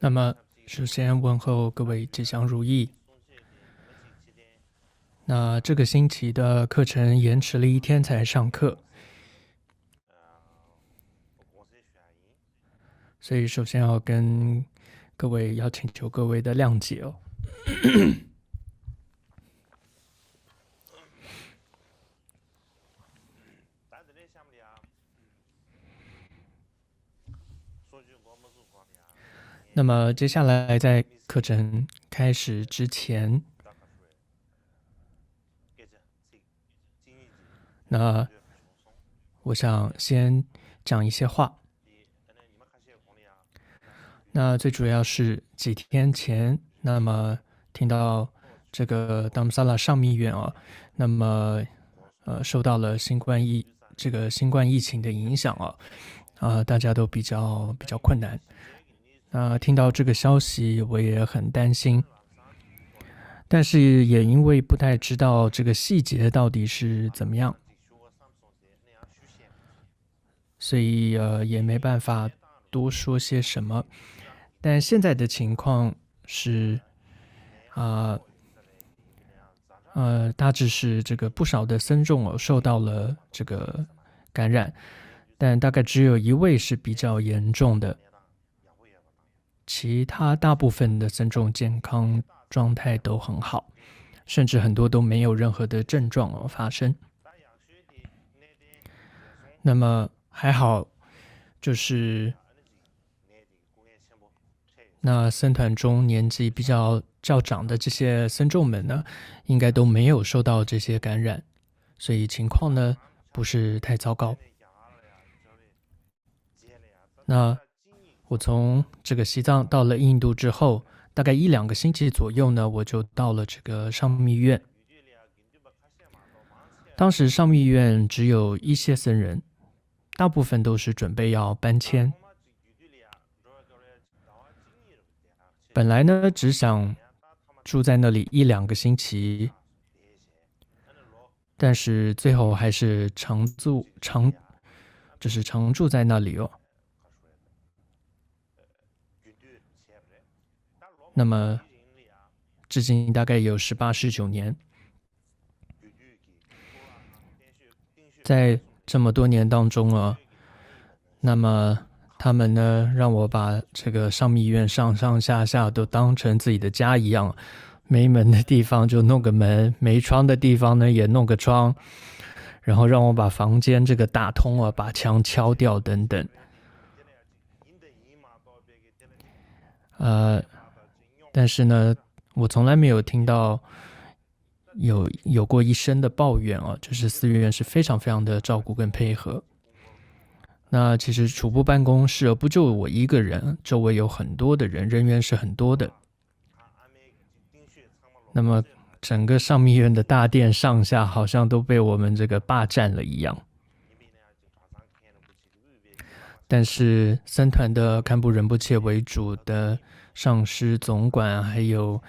那么，首先问候各位吉祥如意。那这个星期的课程延迟了一天才上课，所以首先要跟各位要请求各位的谅解哦。那么接下来在课程开始之前，那我想先讲一些话。那最主要是几天前，那么听到这个 Dharamsala 上密院啊，那么受到了新冠疫情的影响啊，大家都比较困难。那听到这个消息，我也很担心，但是也因为不太知道这个细节到底是怎么样，所以也没办法多说些什么。但现在的情况是大致是这个不少的僧众受到了这个感染，但大概只有一位是比较严重的，其他大部分的僧众健康状态都很好，甚至很多都没有任何的症状发生。那么还好，就是那僧团中年纪比较较长的这些僧众们呢，应该都没有受到这些感染，所以情况呢不是太糟糕。那我从这个西藏到了印度之后，大概1-2个星期左右呢，我就到了这个上密院。当时上密院只有一些僧人，大部分都是准备要搬迁。本来呢，只想住在那里1-2个星期，但是最后还是常住在那里哦。那么至今大概有18、19年，在这么多年当中啊，那么他们呢，让我把这个上密院上上下下都当成自己的家一样，没门的地方就弄个门，没窗的地方呢也弄个窗，然后让我把房间这个打通啊，把墙敲掉等等。但是呢，我从来没有听到有过一声的抱怨啊，就是寺院是非常非常的照顾跟配合。那其实处部办公室不就我一个人，周围有很多的人，人员是很多的。那么整个上密院的大殿上下好像都被我们这个霸占了一样。但是僧团的堪布仁波切为主的上师总管还有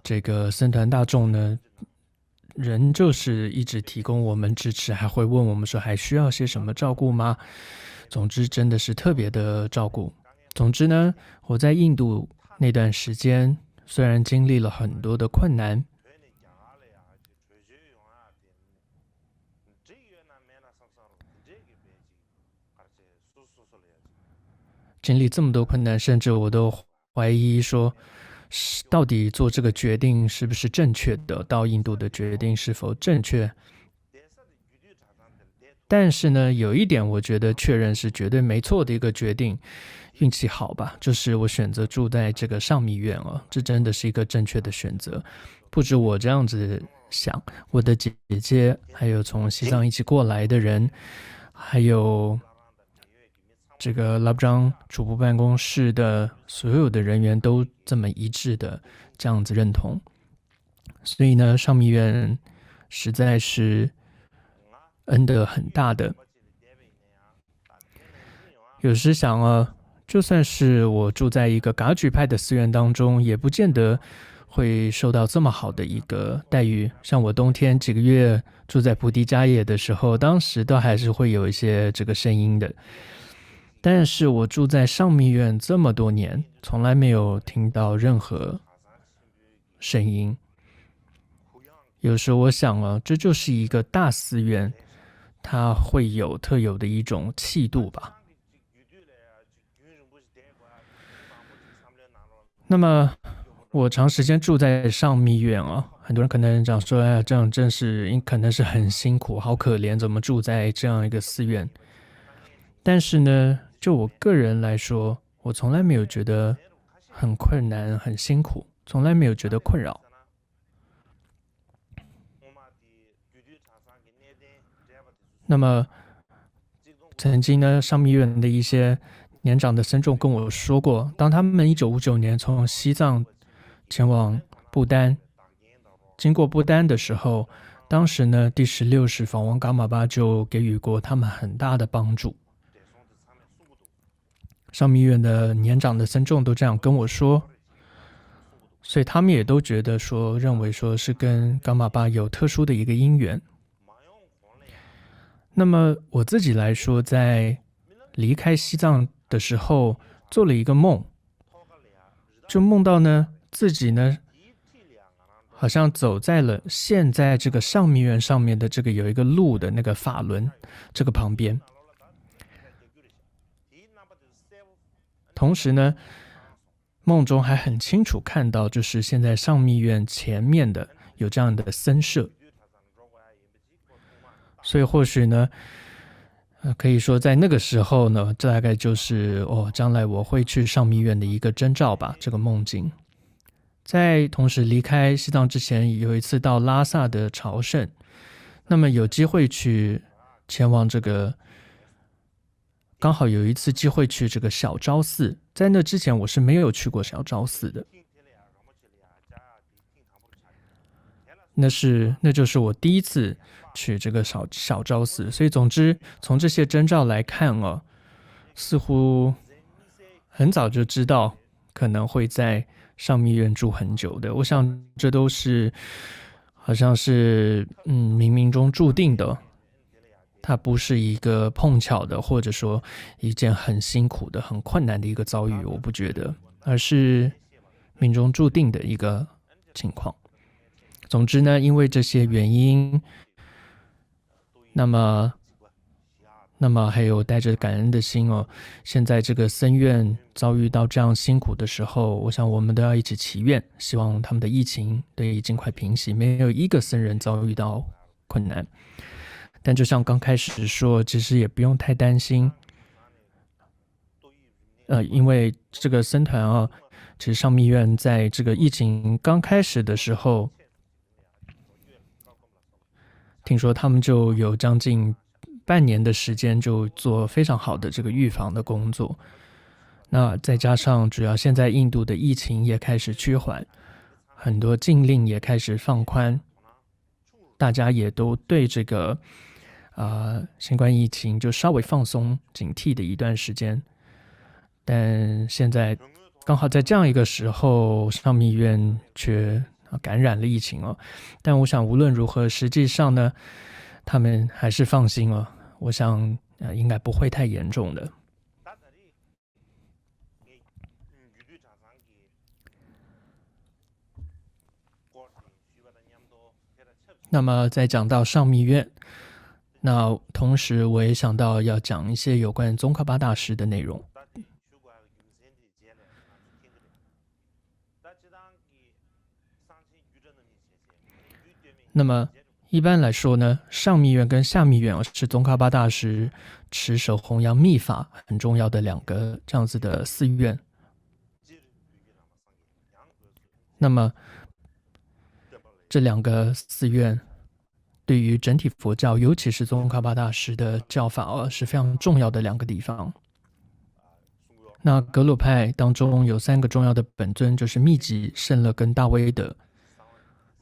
这个僧团大众呢，人就是一直提供我们支持，还会问我们说还需要些什么照顾吗？总之真的是特别的照顾。总之呢，我在印度那段时间虽然经历了很多的困难，经历这么多困难，甚至我都怀疑说，到底做这个决定是不是正确的？到印度的决定是否正确？但是呢，有一点我觉得确认是绝对没错的一个决定，运气好吧，就是我选择住在这个上密院哦，这真的是一个正确的选择。不止我这样子想，我的姐姐，还有从西藏一起过来的人，还有这个拉布张主部办公室的所有的人员都这么一致的这样子认同。所以呢，上密院实在是恩德很大的。有时想就算是我住在一个噶举派的寺院当中，也不见得会受到这么好的一个待遇。像我冬天几个月住在菩提迦叶的时候，当时都还是会有一些这个声音的。但是我住在上密院这么多年，从来没有听到任何声音。有时候我想啊，这就是一个大寺院，它会有特有的一种气度吧。那么我长时间住在上密院啊，很多人可能讲说，哎，这样真是可能是很辛苦，好可怜，怎么住在这样一个寺院？但是呢，就我个人来说，我从来没有觉得很困难、很辛苦，从来没有觉得困扰。那么曾经呢，上密院的一些年长的僧众跟我说过，当他们1959年从西藏前往不丹，经过不丹的时候，当时呢，第16世法王噶玛巴就给予过他们很大的帮助。上密院的年长的僧众都这样跟我说，所以他们也都觉得说，认为说是跟噶玛巴有特殊的一个因缘。那么我自己来说，在离开西藏的时候，做了一个梦，就梦到呢自己呢，好像走在了现在这个上密院上面的这个有一个路的那个法轮这个旁边。同时呢，梦中还很清楚看到，就是现在上密院前面的有这样的僧舍，所以或许呢，可以说在那个时候呢，这大概就是将来我会去上密院的一个征兆吧。这个梦境，在同时离开西藏之前，有一次到拉萨的朝圣，那么有机会去前往这个。刚好有一次机会去这个小昭寺，在那之前我是没有去过小昭寺的，那就是我第一次去这个小昭寺，所以总之从这些征兆来看哦，似乎很早就知道可能会在上密院住很久的，我想这都是好像是冥冥中注定的。它不是一个碰巧的，或者说一件很辛苦的、很困难的一个遭遇，我不觉得，而是命中注定的一个情况。总之呢，因为这些原因，那么还有带着感恩的心哦，现在这个僧院遭遇到这样辛苦的时候，我想我们都要一起祈愿，希望他们的疫情对尽快平息，没有一个僧人遭遇到困难。但就像刚开始说，其实也不用太担心，因为这个僧团啊，其实上密院在这个疫情刚开始的时候，听说他们就有将近半年的时间，就做非常好的这个预防的工作。那再加上主要现在印度的疫情也开始趋缓，很多禁令也开始放宽，大家也都对这个新冠疫情就稍微放松警惕的一段时间，但现在刚好在这样一个时候，上密院却感染了疫情哦。但我想无论如何，实际上呢，他们还是放心哦。我想应该不会太严重的。那么再讲到上密院。那同时我也想到要讲一些有关宗喀巴大师的内容。那么一般来说呢，上密院跟下密院是宗喀巴大师持守弘扬密法很重要的两个这样子的寺院。那么这两个寺院对于整体佛教，尤其是宗喀巴大师的教法是非常重要的两个地方。那格鲁派当中有3个重要的本尊，就是密集、胜乐跟大威德。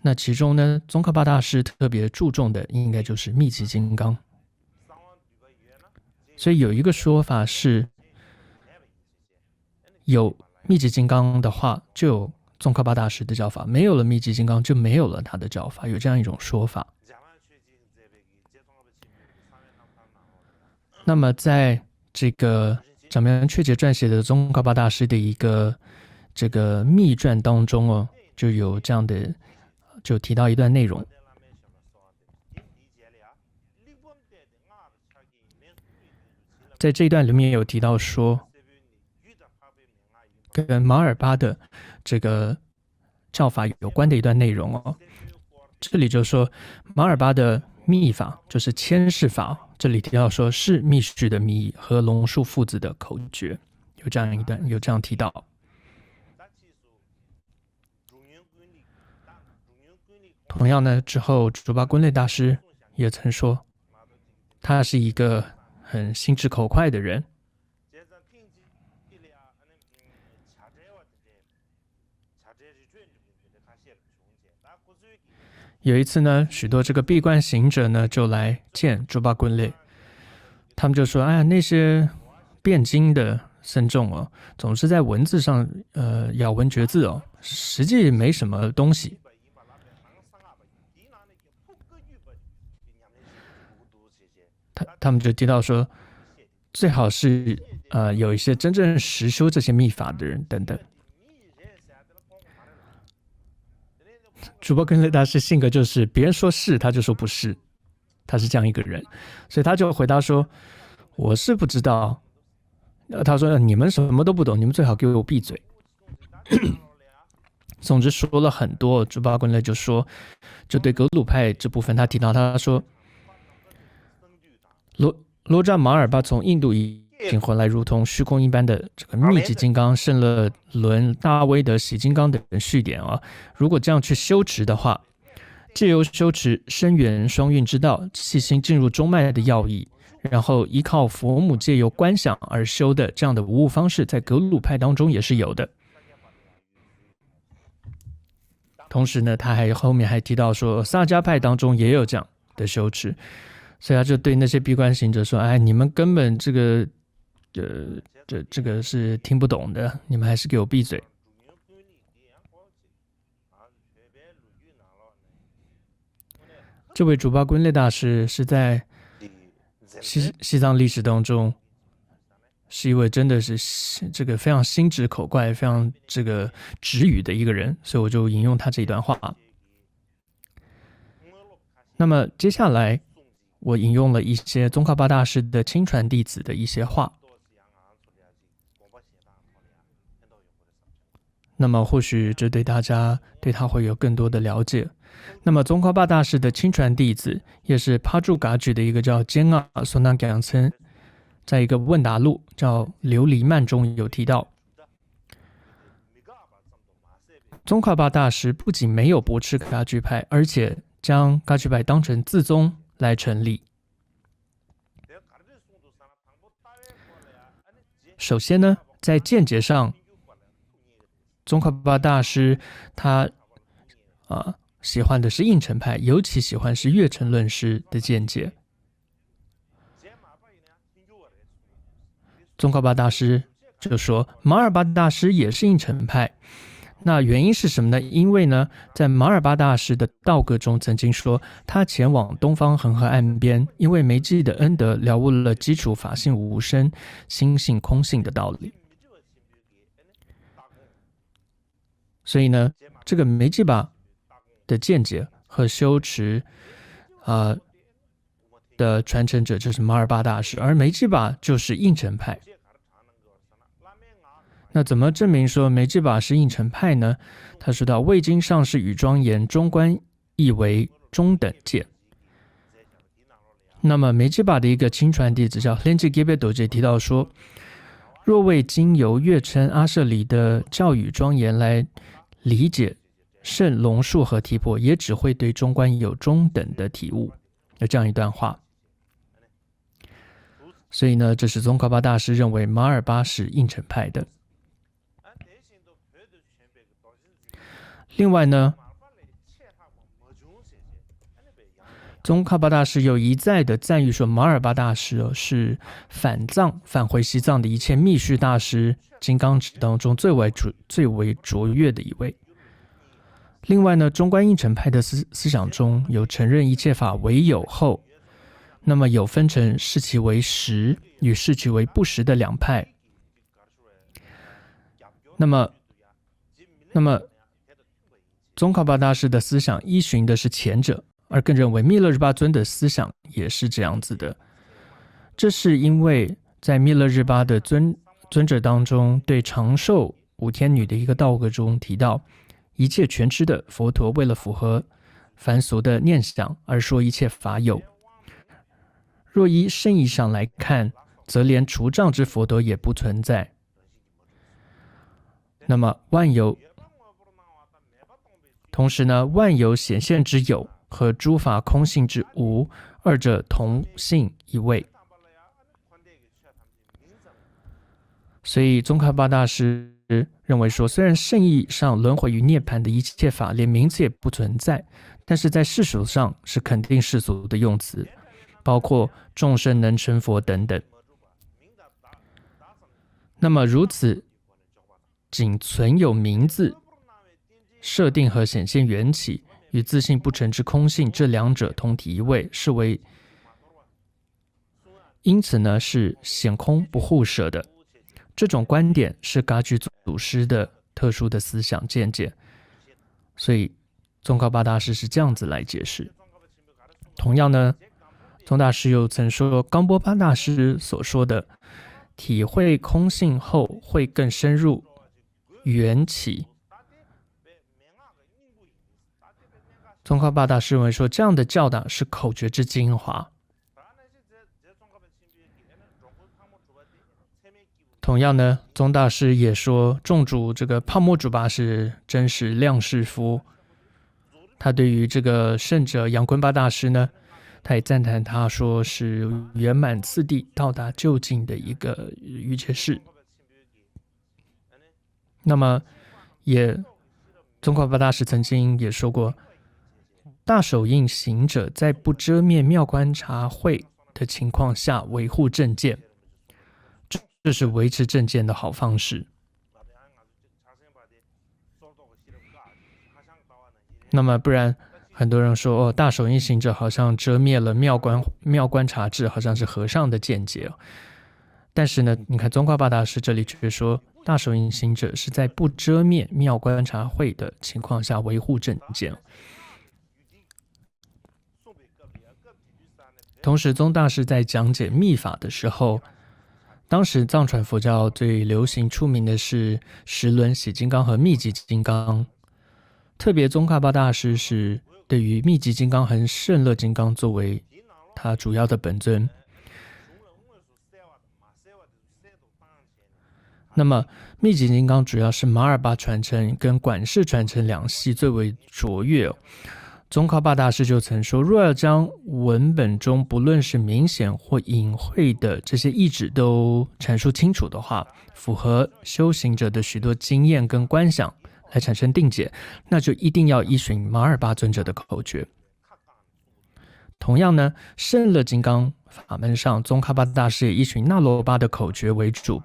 那其中呢，宗喀巴大师特别注重的应该就是密集金刚。所以有一个说法是，有密集金刚的话，就有宗喀巴大师的教法，没有了密集金刚就没有了他的教法，有这样一种说法。那么在这个长苗确节撰写的宗喀巴大师的一个这个密传当中哦，就有这样的，就提到一段内容。在这一段里面有提到说，跟马尔巴的这个教法有关的一段内容哦。这里就说马尔巴的密法就是千世法，这里提到说是密续的密意和龙树父子的口诀，有这样一段，有这样提到。同样呢，之后竹巴敦烈大师也曾说，他是一个很心直口快的人。有一次呢，许多这个闭关行者呢就来见竹巴敦烈，他们就说：“哎呀，那些辩经的僧众哦，总是在文字上咬文嚼字哦，实际没什么东西。”他们就提到说，最好是有一些真正实修这些密法的人等等。竹巴敦烈大师性格就是别人说是他就说不是，他是这样一个人，所以他就回答说：“我是不知道。”他说：“你们什么都不懂，你们最好给我闭嘴。”总之说了很多，竹巴敦烈就说，就对格鲁派这部分他提到，他说罗扎马尔巴从印度移行回来，如同虚空一般的这个密集金刚、圣勒伦、大威德、喜金刚等序典啊。如果这样去修持的话，借由修持深远双运之道，细心进入中脉的要义，然后依靠佛母借由观想而修的这样的无误方式，在格鲁派当中也是有的。同时呢，他后面还提到说，萨迦派当中也有这样的修持，所以他就对那些闭关行者说：“哎，你们根本这个这个是听不懂的，你们还是给我闭嘴。”这位竹巴敦烈大师是在西藏历史当中是一位真的是这个非常心直口快、非常这个直语的一个人，所以我就引用他这一段话。那么接下来我引用了一些宗喀巴大师的亲传弟子的一些话，那么或许这对大家对他会有更多的了解。那么宗喀巴大师的亲传弟子也是帕竹噶举的一个叫坚阿索那冈村，在一个问答录叫琉璃曼中有提到，宗喀巴大师不仅没有驳斥噶举派，而且将噶举派当成自宗来成立。首先呢，在见解上，宗喀巴大师他喜欢的是应成派，尤其喜欢是月成论师的见解。宗喀巴大师就说，马尔巴大师也是应成派。那原因是什么呢？因为呢，在马尔巴大师的道歌中曾经说，他前往东方恒河岸边，因为梅济的恩德，了悟了基础法性无生、心性空性的道理。所以呢，这个梅济巴的见解和修持的传承者就是马尔巴大师，而梅济巴就是应成派。那怎么证明说梅济巴是应成派呢？他说到，未经上士语庄严，中观亦为中等见。那么梅济巴的一个亲传弟子叫 Lenji Gebet Doje 提到说，若未经由月称阿舍里的教语庄严来理解圣龙树和提婆，也只会对中观有中等的体悟。有这样一段话。所以呢，这是宗喀巴大师认为马尔巴是应成派的。另外呢，宗喀巴大师有一再的赞誉说，马尔巴大师是返回西藏的一切密续大师金刚指当中最为卓越的一位。另外呢，中观应成派的思想中有承认一切法为有后，那么有分成视其为实与视其为不实的两派。那么宗喀巴大师的思想依循的是前者，而更认为密勒日巴尊的思想也是这样子的。这是因为在密勒日巴的尊者当中，对长寿五天女的一个道歌中提到，一切全知的佛陀为了符合凡俗的念想而说一切法有。若依深义上来看，则连除障之佛陀也不存在。那么万有，同时呢，万有显现之有和诸法空性之无，二者同性一位。所以宗喀巴大师认为说，虽然圣义上轮回与涅槃的一切法连名词也不存在，但是在世俗上是肯定世俗的用词，包括众生能成佛等等。那么如此仅存有名字设定和显现缘起与自性不成之空性这两者同体一位，是为因此呢是显空不互舍的。这种观点是噶举祖师的特殊的思想见解，所以宗喀巴大师是这样子来解释。同样呢，宗大师又曾说，冈波巴大师所说的体会空性后会更深入缘起。宗喀巴大师认为说，这样的教导是口诀之精华。同样呢，宗大师也说，众主这个帕默主巴是真实量士夫。他对于这个圣者杨坤巴大师呢，他也赞叹他说是圆满次第到达究竟的一个瑜伽士。那么宗喀巴大师曾经也说过，大手印行者在不遮面妙观察会的情况下维护正见，这是维持正见的好方式。那么不然很多人说，大手印行者好像遮灭了妙观察智，好像是和尚的见解。但是呢，你看宗喀巴大师这里却说，大手印行者是在不遮灭妙观察会的情况下维护正见。同时宗大师在讲解密法的时候，当时藏传佛教最流行出名的是十轮喜金刚和密集金刚，特别宗喀巴大师是对于密集金刚和胜乐金刚作为他主要的本尊。那么密集金刚主要是马尔巴传承跟管事传承两系最为卓越。宗喀巴大师就曾说，若要将文本中不论是明显或隐晦的这些意旨都阐述清楚的话，符合修行者的许多经验跟观想来产生定解，那就一定要依循马尔巴尊者的口诀。同样呢，胜乐金刚法门上，宗喀巴大师也依循那罗巴的口诀为主，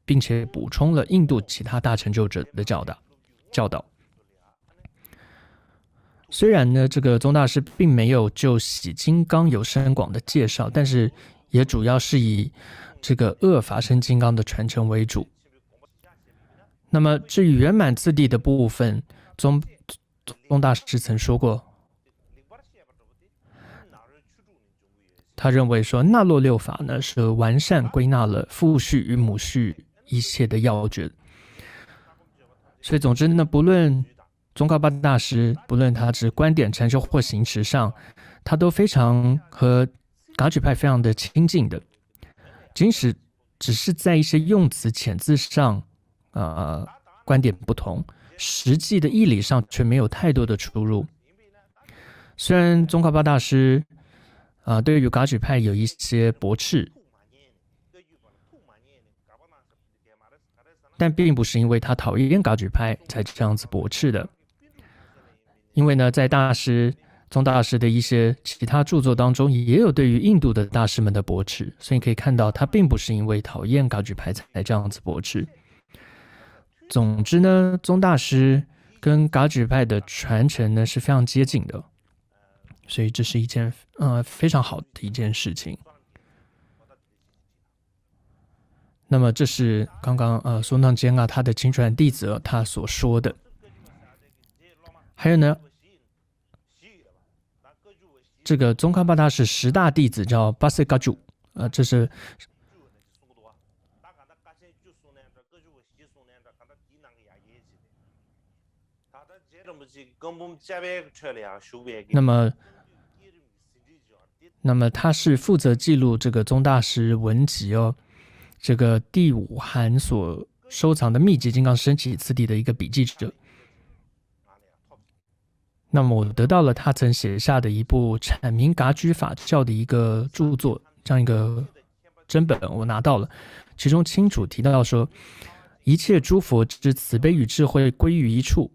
并且补充了印度其他大成就者的教导。虽然呢，这个宗大师并没有就喜金刚有深广的介绍，但是也主要是以这个恶法身金刚的传承为主。那么至于圆满次第的部分，宗大师曾说过，他认为说那洛六法呢是完善归纳了父序与母序一切的要诀。所以总之呢，不论宗喀巴大师，不论他是观点、禅修或行持上，他都非常和噶举派非常的亲近的，即使只是在一些用词遣字上观点不同，实际的义理上却没有太多的出入。虽然宗喀巴大师对于噶举派有一些驳斥，但并不是因为他讨厌噶举派才这样子驳斥的。因为呢，在宗大师的一些其他著作当中，也有对于印度的大师们的驳斥，所以可以看到他并不是因为讨厌噶举派才这样子驳斥。总之呢，宗大师跟噶举派的传承呢是非常接近的，所以这是一件非常好的一件事情。那么这是刚刚松当坚啊他的亲传弟子他所说的。还有呢，这个宗喀巴大师10大弟子叫巴塞嘎主，这是那么他是负责记录这个宗大师文集这个第5函所收藏的密集金刚升起次第的一个笔记者。那么我得到了他曾写下的一部阐明噶举法教的一个著作，这样一个真本我拿到了，其中清楚提到说，一切诸佛之慈悲与智慧归于一处，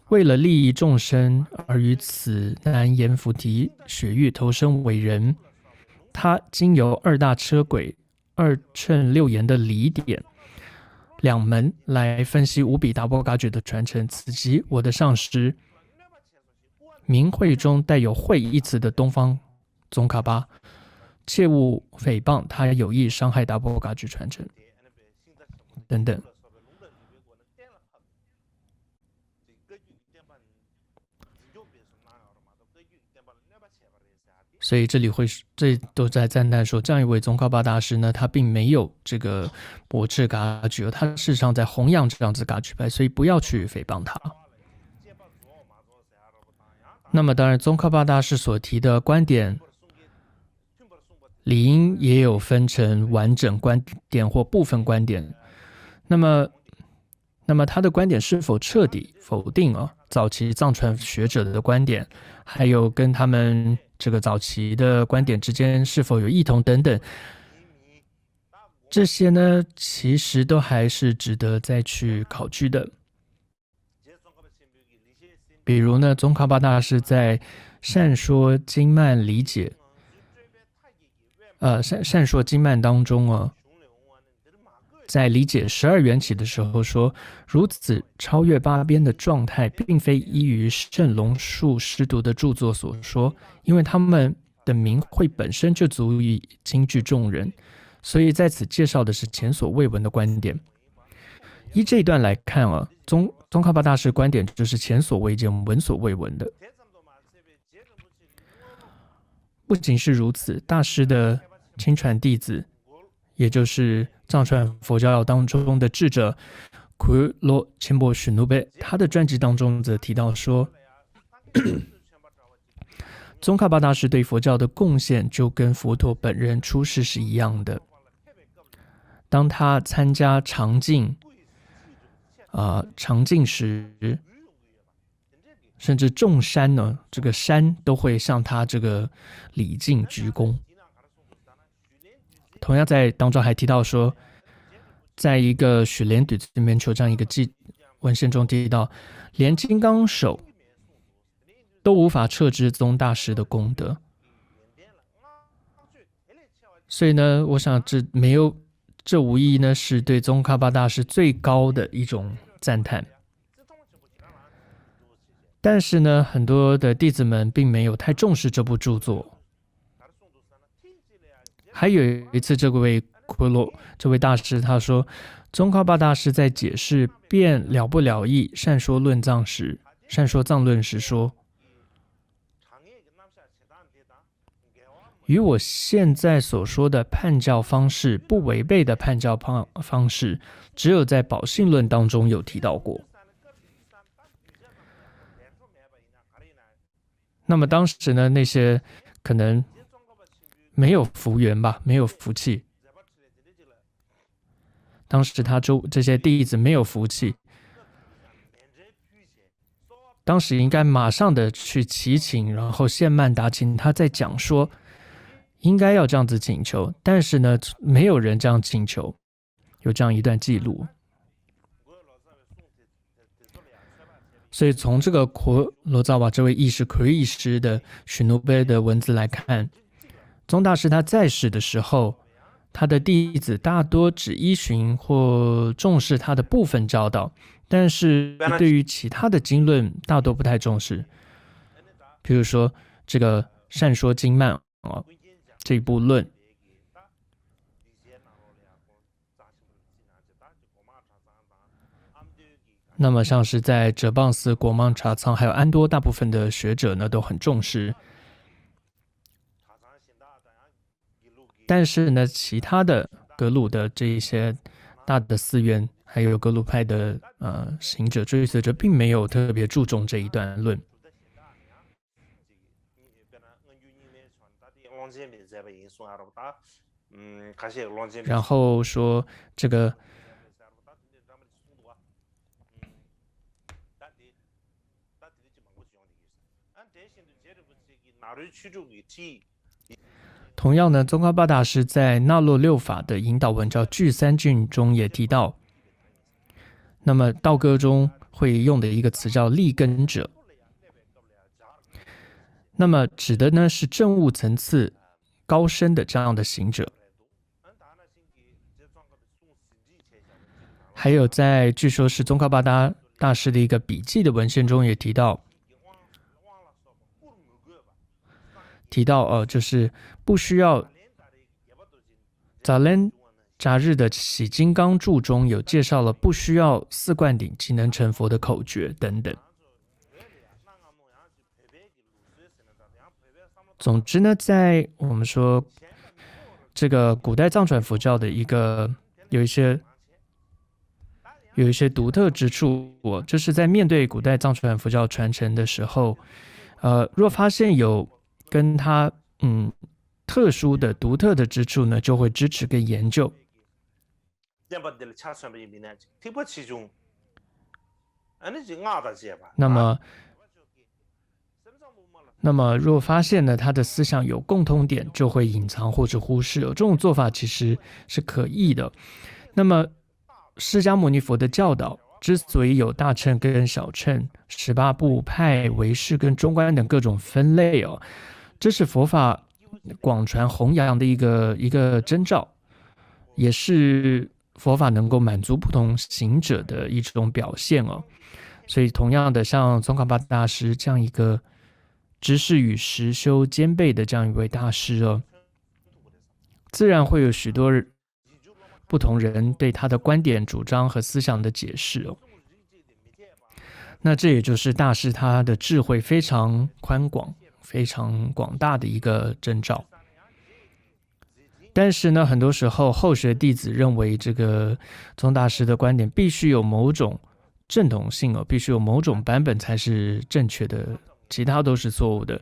为了利益众生而于此南阎浮提雪域投生为人。他经由2大车轨、2乘6言的理点2门来分析无比达波噶举的传承，此即我的上师名讳中带有讳一词的东方宗喀巴，切勿诽谤他有意伤害达波噶举传承等等。所以这都在赞叹说，这样一位宗喀巴大师呢，他并没有这个驳斥噶举，他事实上在弘扬这样子噶举派，所以不要去诽谤他。那么当然宗喀巴大师所提的观点理应也有分成完整观点或部分观点。那么他的观点是否彻底否定早期藏传学者的观点，还有跟他们这个早期的观点之间是否有异同等等，这些呢其实都还是值得再去考据的。比如呢，宗喀巴大师在《善说经曼理解》善说经曼当中在理解12缘起的时候说，如此超越八边的状态，并非依于圣龙树师徒的著作所说，因为他们的名讳本身就足以惊惧众人，所以在此介绍的是前所未闻的观点。依这一段来看宗喀巴大师观点就是前所未见、闻所未闻的。不仅是如此，大师的亲传弟子，也就是藏传佛教当中的智者库罗钦波许努贝，他的传记当中则提到说，宗喀巴大师对佛教的贡献就跟佛陀本人出世是一样的。当他参加常净时，甚至众山呢，这个山都会向他这个礼敬鞠躬。同样在当中还提到说，在一个许莲底里面求这样一个文献中提到，连金刚手都无法测知宗大师的功德。所以呢，我想这无疑呢是对宗喀巴大师最高的一种赞叹。但是呢，很多的弟子们并没有太重视这部著作。还有一次，这位大师他说，宗喀巴大师在解释辩了不了义善说藏论时说，与我现在所说的判教方式不违背的判教方式，只有在宝信论当中有提到过。那么当时呢，那些可能没有福缘吧，没有福气，当时这些弟子没有福气，当时应该马上的去祈请，然后献曼达请他在讲说应该要这样子请求，但是呢没有人这样请求，有这样一段记录。所以从这个库罗扎瓦这位义士奎义师的许努贝的文字来看，宗大师他在世的时候，他的弟子大多只依循或重视他的部分教导，但是对于其他的经论大多不太重视。比如说这个善说经曼这一部论，那么像是在哲蚌寺、果芒查仓还有安多，大部分的学者呢都很重视。但是呢，其他的格鲁的这一些大的寺院，还有格鲁派的行者追随者，并没有特别注重这一段论。然后说这个同样呢，宗喀巴大师在那洛六法的引导文叫聚三境中也提到，那么道歌中会用的一个词叫立根者，那么指的呢是证悟层次高深的这样的行者。还有在据说是宗喀巴大师的一个笔记的文献中也提到就是不需要扎连扎日的洗金刚注中有介绍了不需要四灌顶即能成佛的口诀等等。总之呢，在我们说这个古代藏传佛教的一个有一些独特之处，就是在面对古代藏传佛教传承的时候，若发现有跟它特殊的独特的之处呢，就会支持跟研究。那么若发现呢他的思想有共通点，就会隐藏或者忽视，这种做法其实是可疑的。那么释迦牟尼佛的教导之所以有大乘跟小乘、18部派、唯识跟中观等各种分类这是佛法广传弘扬的一个征兆，也是佛法能够满足不同行者的一种表现所以同样的，像宗喀巴大师这样一个知识与实修兼备的这样一位大师自然会有许多不同人对他的观点、主张和思想的解释那这也就是大师他的智慧非常宽广、非常广大的一个征兆。但是呢，很多时候后学弟子认为这个宗大师的观点必须有某种正统性必须有某种版本才是正确的，其他都是错误的。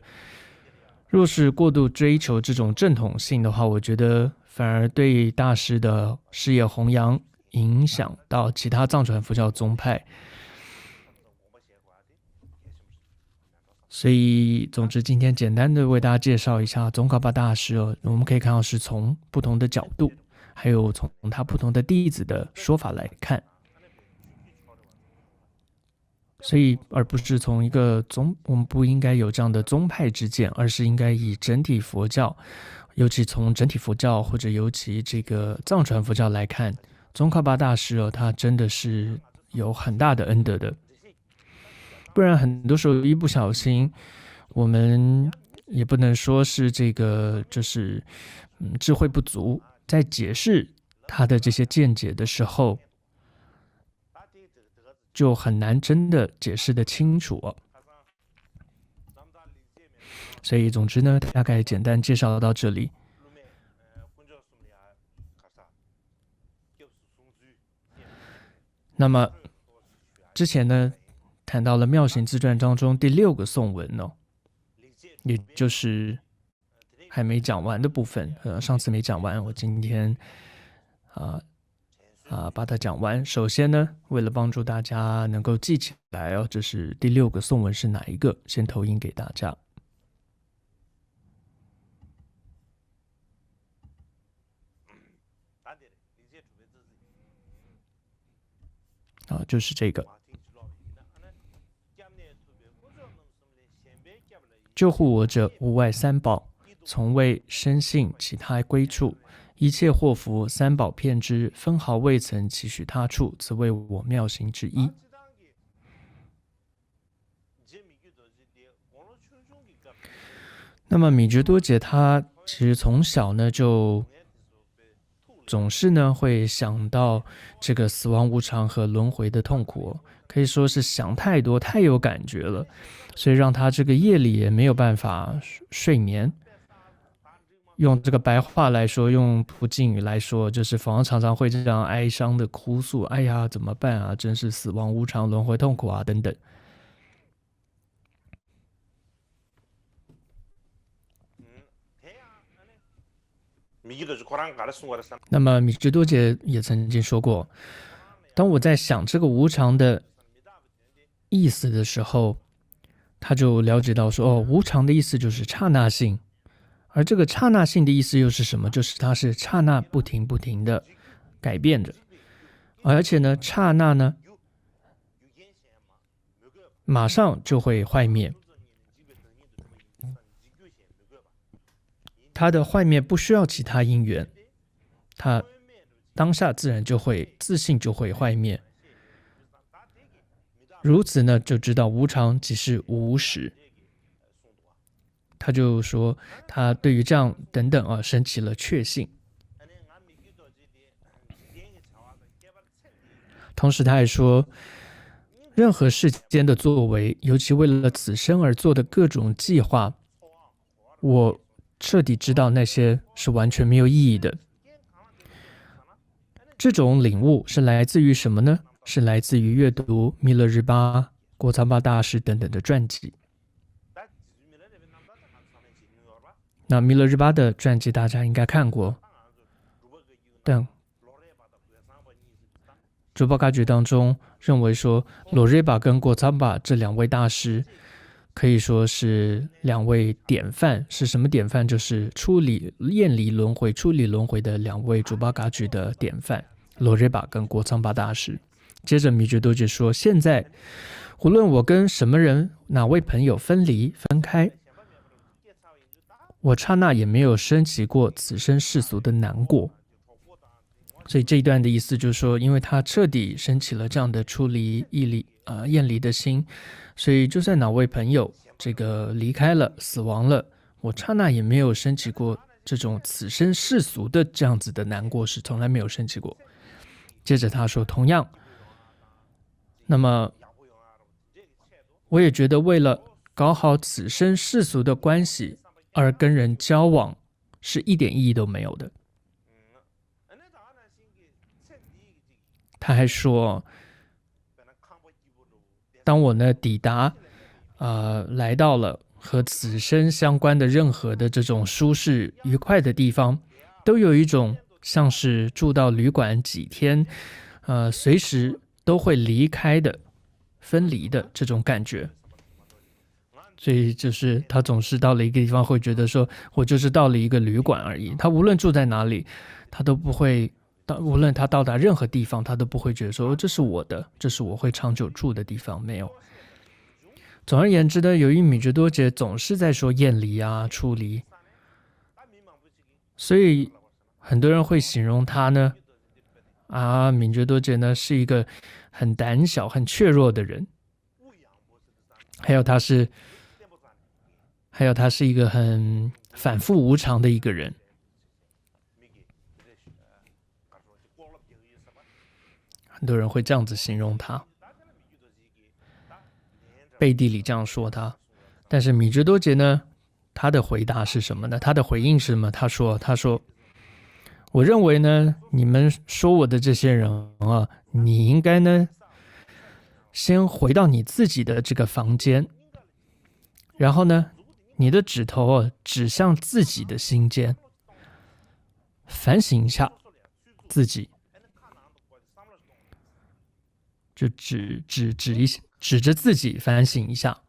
若是过度追求这种正统性的话，我觉得反而对大师的事业弘扬影响到其他藏传佛教宗派。所以总之今天简单的为大家介绍一下宗喀巴大师我们可以看到是从不同的角度，还有从他不同的弟子的说法来看，所以而不是从一个我们不应该有这样的宗派之见，而是应该以整体佛教，尤其从整体佛教或者尤其这个藏传佛教来看，宗喀巴大师他真的是有很大的恩德的。不然很多时候一不小心，我们也不能说是这个就是智慧不足，在解释他的这些见解的时候，就很难真的解释得清楚所以总之呢，大概简单介绍到这里。那么之前呢谈到了妙行自传当中第6个颂文也就是还没讲完的部分上次没讲完，我今天把它讲完。首先呢，为了帮助大家能够记起来这是第6个颂文是哪一个，先投影给大家就是这个。救护我者无外三宝，从未生信其他归处，一切祸福三宝遍之，分毫未曾期许他处，此为我妙行之一。那么米芝多杰他其实从小呢就总是呢会想到这个死亡无常和轮回的痛苦可以说是想太多，太有感觉了，所以让他这个夜里也没有办法睡眠。用这个白话来说，用普敬语来说，就是反而常常会这样哀伤的哭诉：“哎呀，怎么办啊？真是死亡无常、轮回痛苦啊！”等等。那么米芝多杰也曾经说过，当我在想这个无常的意思的时候，他就了解到说，哦，无常的意思就是刹那性，而这个刹那性的意思又是什么？就是它是刹那不停不停的改变着，而且呢，刹那呢马上就会坏灭，它的坏灭不需要其他因缘，它当下自然就会自信就会坏灭。如此呢，就知道无常即是无始。他就说，他对于这样等等啊，升起了确信。同时，他还说，任何世间的作为，尤其为了此生而做的各种计划，我彻底知道那些是完全没有意义的。这种领悟是来自于什么呢？是来自于阅读弥勒日巴、国藏巴大师等等的传记。那弥勒日巴的传记大家应该看过，但珠巴嘎举当中认为说，罗瑞巴跟国藏巴这两位大师可以说是两位典范。是什么典范？就是厌离轮回、处理轮回的两位珠巴嘎举的典范，罗瑞巴跟国藏巴大师。接着米觉多杰说，现在无论我跟什么人、哪位朋友分离分开，我刹那也没有升起过此生世俗的难过。所以这一段的意思就是说，因为他彻底升起了这样的出离厌离的心，所以就算哪位朋友这个离开了、死亡了，我刹那也没有升起过这种此生世俗的这样子的难过，是从来没有升起过。接着他说，同样，那么我也觉得为了搞好此生世俗的关系而跟人交往是一点意义都没有的。他还说，当我呢抵达来到了和此生相关的任何的这种舒适愉快的地方，都有一种像是住到旅馆几天随时都会离开的分离的这种感觉。所以就是他总是到了一个地方会觉得说，我就是到了一个旅馆而已。他无论住在哪里，他都不会无论他到达任何地方，他都不会觉得说，这是我的，这是我会长久住的地方。没有。总而言之呢，由于米觉多杰总是在说厌离啊、出离，所以很多人会形容他呢米觉多杰呢是一个很胆小、很怯弱的人，还有他是一个很反复无常的一个人。很多人会这样子形容他，背地里这样说他。但是米觉多杰呢，他的回答是什么呢？他的回应是什么？他说，我认为呢，你们说我的这些人啊，你应该呢，先回到你自己的这个房间，然后呢，你的指头指向自己的心间，反省一下自己，就指着自己反省一下，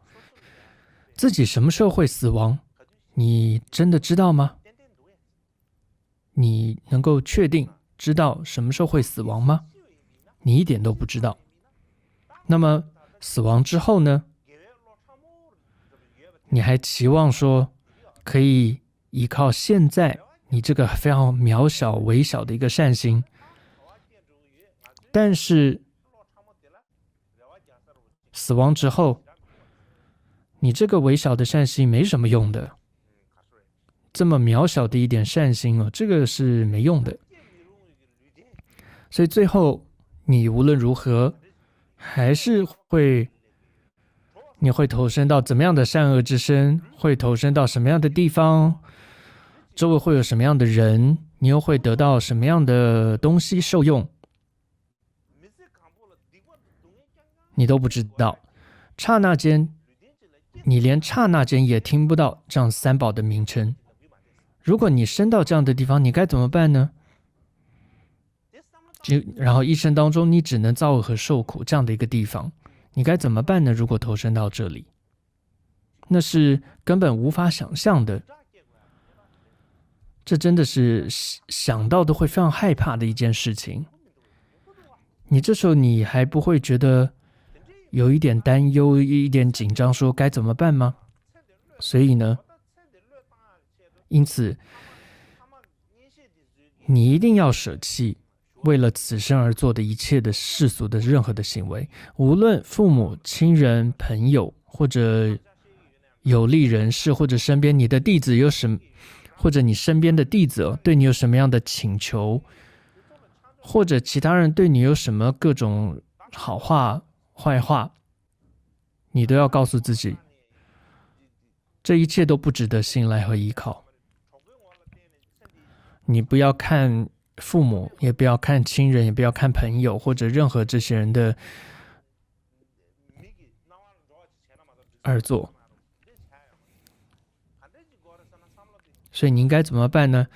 自己什么时候会死亡？你真的知道吗？你能够确定知道什么时候会死亡吗？你一点都不知道。那么死亡之后呢？你还期望说可以依靠现在你这个非常渺小微小的一个善心，但是死亡之后，你这个微小的善心没什么用的，这么渺小的一点善心哦，这个是没用的。所以最后你无论如何还是你会投身到怎么样的善恶之身，会投身到什么样的地方，周围会有什么样的人，你又会得到什么样的东西受用，你都不知道。刹那间，你连刹那间也听不到这样三宝的名称。如果你升到这样的地方，你该怎么办呢？然后一生当中，你只能造恶和受苦这样的一个地方，你该怎么办呢？如果投身到这里，那是根本无法想象的。这真的是想到都会非常害怕的一件事情。你这时候你还不会觉得有一点担忧、一点紧张，说该怎么办吗？所以呢，因此你一定要舍弃为了此生而做的一切的世俗的任何的行为，无论父母亲人朋友或者有利人士，或者身边你的弟子有什么，或者你身边的弟子对你有什么样的请求，或者其他人对你有什么各种好话坏话，你都要告诉自己，这一切都不值得信赖和依靠。你不要看父母，也不要看亲人，也不要看朋友，或者任何这些人的而做。所以你应该怎么办呢？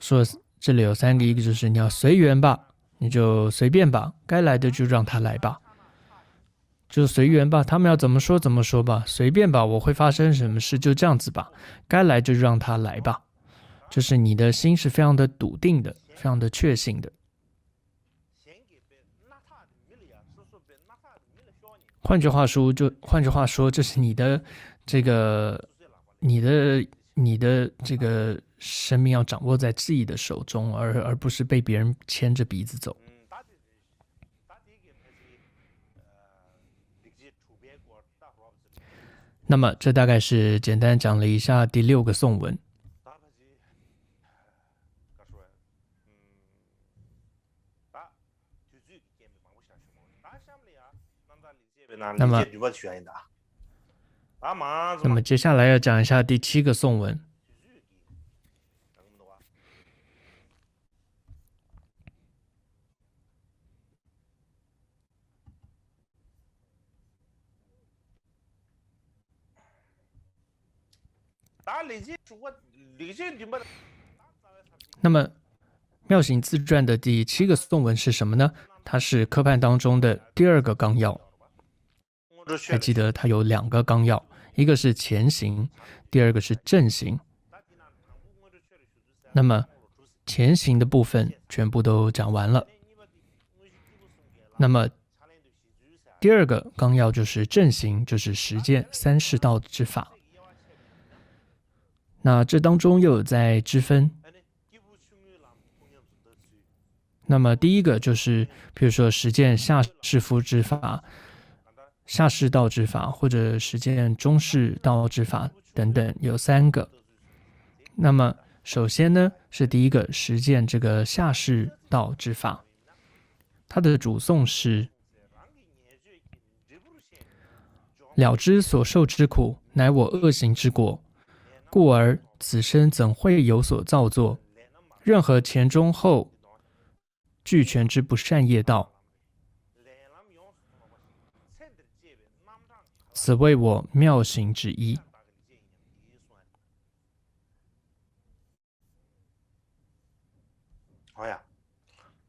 说这里有三个，一个就是你要随缘吧，你就随便吧，该来的就让他来吧，就随缘吧，他们要怎么说怎么说吧，随便吧，我会发生什么事就这样子吧，该来就让他来吧。就是你的心是非常的笃定的，非常的确信的。换句话说，这是你的这个你的这个生命要掌握在自己的手中，而不是被别人牵着鼻子走。那么这大概是简单讲了一下第6个颂文。那么接下来要讲一下第7个颂文。那么妙行自传的第7个颂文是什么呢？它是科判当中的第2个纲要。还记得它有2个纲要，一个是前行，第2个是正行。那么前行的部分全部都讲完了。那么第2个纲要就是正行，就是实践三世道之法。那这当中又有在支分。那么第一个就是比如说实践下士夫之法、下士道之法，或者实践中士道之法等等，有3个。那么首先呢，是第一个实践这个下士道之法，它的主颂是：了知所受之苦，乃我恶行之果，故而此生怎会有所造作？任何前中后俱全之不善业道，此为我妙行之一。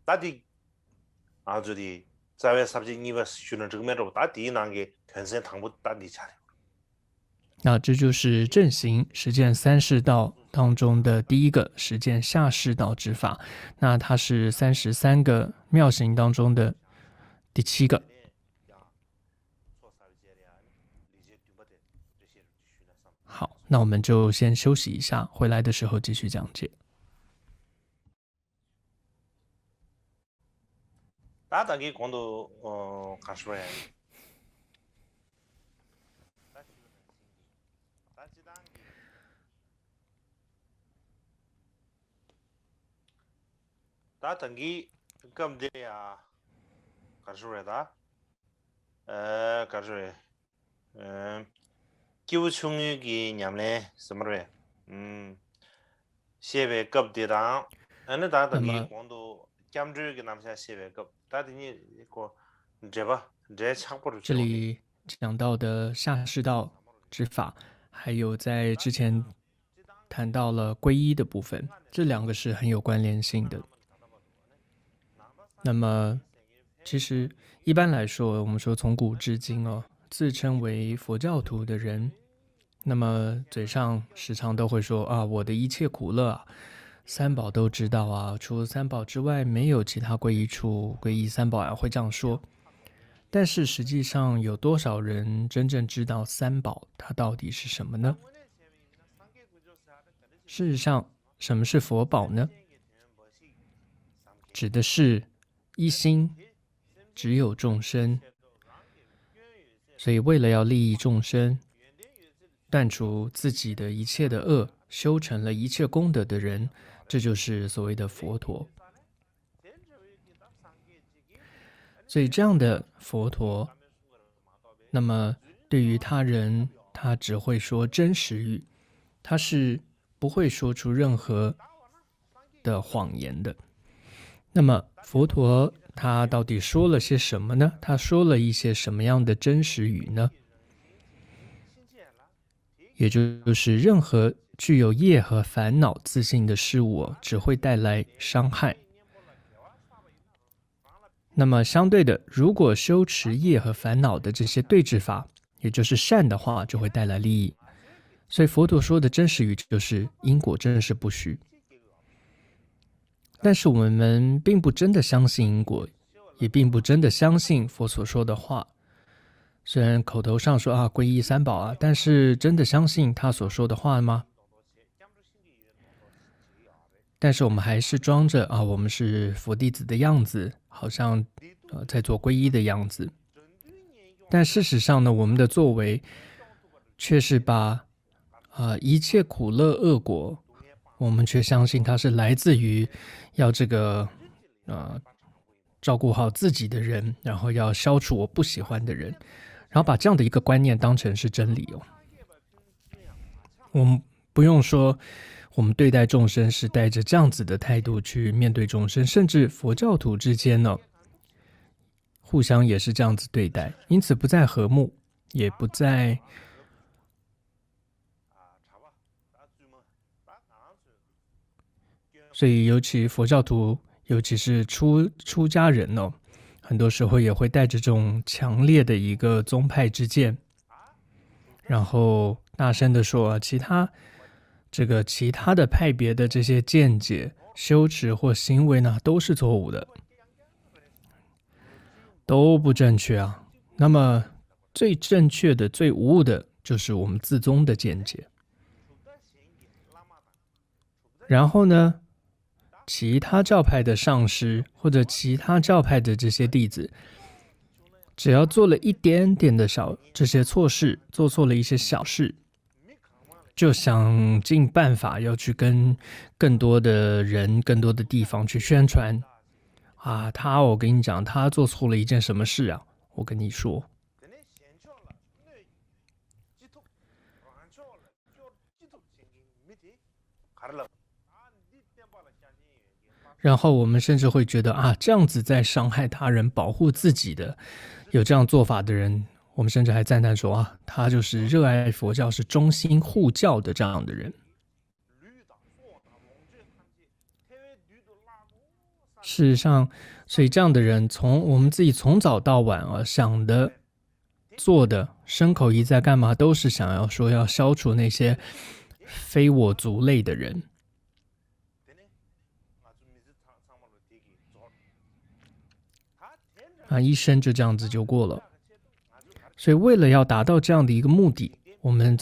다디 아주디 자외 삽지 니버 쉬는 적면으로 다디 난게 견생 당부 다디 차례。那这就是正行实践三世道当中的第一个实践下士道之法，那它是33个妙行当中的第7个。好，那我们就先休息一下，回来的时候继续讲解。다다기 권도 가수해。 다 등기 금대야 가르쳐다 가르쳐 기후충격이 냠래 스머래 시베 급대당 어느 다 那 등기 么 광도 겸주기 남자 시베 급 다더니 고 제바 제 창고를 这里讲到的下士道之法，还有在之前谈到了皈依的部分，这两个是很有关联性的。那么，其实一般来说，我们说从古至今哦，自称为佛教徒的人，那么嘴上时常都会说啊，我的一切苦乐啊，三宝都知道啊，除了三宝之外，没有其他皈依处，皈依三宝啊，会这样说。但是实际上，有多少人真正知道三宝它到底是什么呢？事实上，什么是佛宝呢？指的是一心只有众生，所以为了要利益众生，断除自己的一切的恶，修成了一切功德的人，这就是所谓的佛陀。所以这样的佛陀，那么对于他人，他只会说真实语，他是不会说出任何的谎言的。那么佛陀他到底说了些什么呢？他说了一些什么样的真实语呢？也就是任何具有业和烦恼自性的事物，只会带来伤害。那么相对的，如果修持业和烦恼的这些对治法，也就是善的话，就会带来利益。所以佛陀说的真实语就是因果真是不虚。但是我们并不真的相信因果，也并不真的相信佛所说的话。虽然口头上说啊皈依三宝啊，但是真的相信他所说的话吗？但是我们还是装着啊我们是佛弟子的样子，好像在做皈依的样子。但事实上呢，我们的作为却是把一切苦乐恶果，我们却相信它是来自于要这个照顾好自己的人，然后要消除我不喜欢的人，然后把这样的一个观念当成是真理哦。我们不用说我们对待众生是带着这样子的态度去面对众生，甚至佛教徒之间呢，互相也是这样子对待，因此不再和睦，也不再所以尤其佛教徒，尤其是出家人哦，很多时候也会带着这种强烈的一个宗派之见，然后大声的说其他的派别的这些见解、修持或行为呢，都是错误的，都不正确啊。那么最正确的、最无误的，就是我们自宗的见解。然后呢，其他教派的上师或者其他教派的这些弟子，只要做了一点点的这些错事，做错了一些小事，就想尽办法要去跟更多的人、更多的地方去宣传我跟你讲，他做错了一件什么事啊？我跟你说，然后我们甚至会觉得这样子在伤害他人、保护自己的，有这样做法的人，我们甚至还赞叹说他就是热爱佛教、是忠心护教的这样的人。事实上，所以这样的人，我们自己从早到晚想的、做的、身口意在干嘛，都是想要说要消除那些非我族类的人。一生就这样子就过了。所以为了要达到这样的一个目的，我们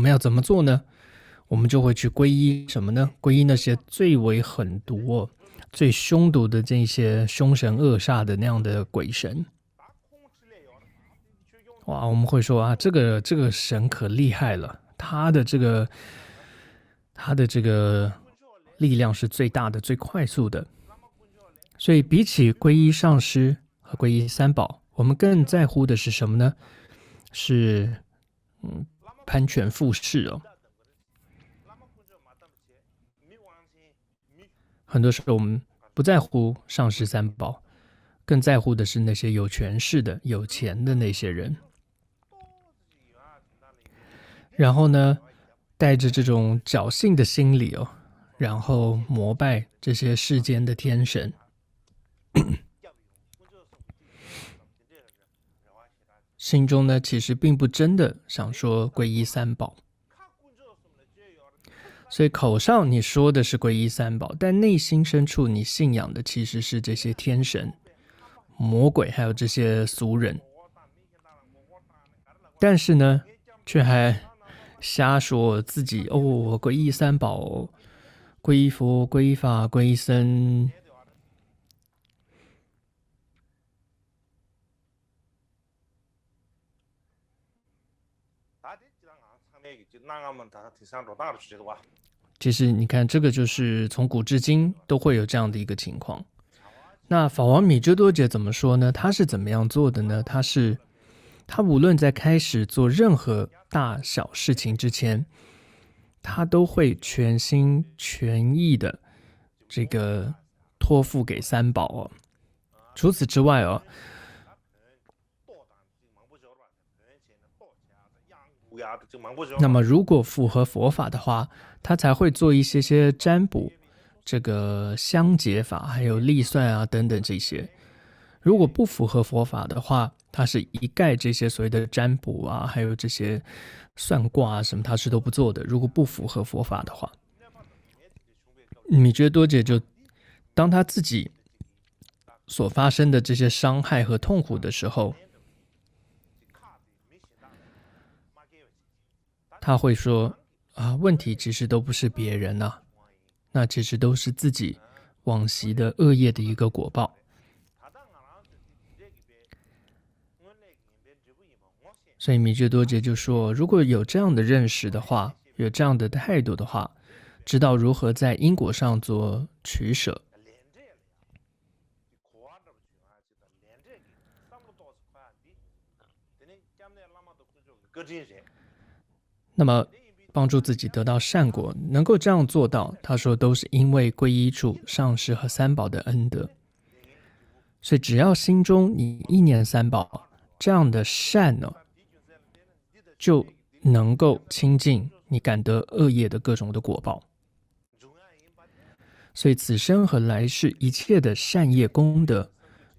要怎么做呢？我们就会去皈依什么呢？皈依那些最为狠毒最凶毒的这些凶神恶煞的那样的鬼神。我们会说这个神可厉害了，他的这个力量是最大的、最快速的。所以比起皈依上师和皈依三宝，我们更在乎的是什么呢？是攀权附势哦。很多时候我们不在乎上师三宝，更在乎的是那些有权势的、有钱的那些人。然后呢，带着这种侥幸的心理哦，然后膜拜这些世间的天神。心中呢，其实并不真的想说皈依三宝，所以口上你说的是皈依三宝，但内心深处你信仰的其实是这些天神、魔鬼，还有这些俗人。但是呢，却还瞎说自己哦，我皈依三宝，皈依佛、皈依法、皈依僧。其实你看，这个就是从古至今都会有这样的一个情况。那法王米遮多杰怎么说呢？他是怎么样做的呢？他无论在开始做任何大小事情之前，他都会全心全意的这个托付给三宝哦。除此之外哦，那么如果符合佛法的话，他才会做一些占卜，这个相解法，还有历算啊等等这些。如果不符合佛法的话，他是一概这些所谓的占卜啊，还有这些算卦啊什么，他是都不做的。如果不符合佛法的话，米觉多杰就当他自己所发生的这些伤害和痛苦的时候，他会说啊，问题其实都不是别人啊，那其实都是自己往昔的恶业的一个果报。所以米觉多杰就说，如果有这样的认识的话，有这样的态度的话，知道如何在因果上做取舍，那么帮助自己得到善果，能够这样做到，他说都是因为皈依处上师和三宝的恩德。所以只要心中你意念三宝，这样的善呢，就能够清净你感得恶业的各种的果报。所以此生和来世一切的善业功德，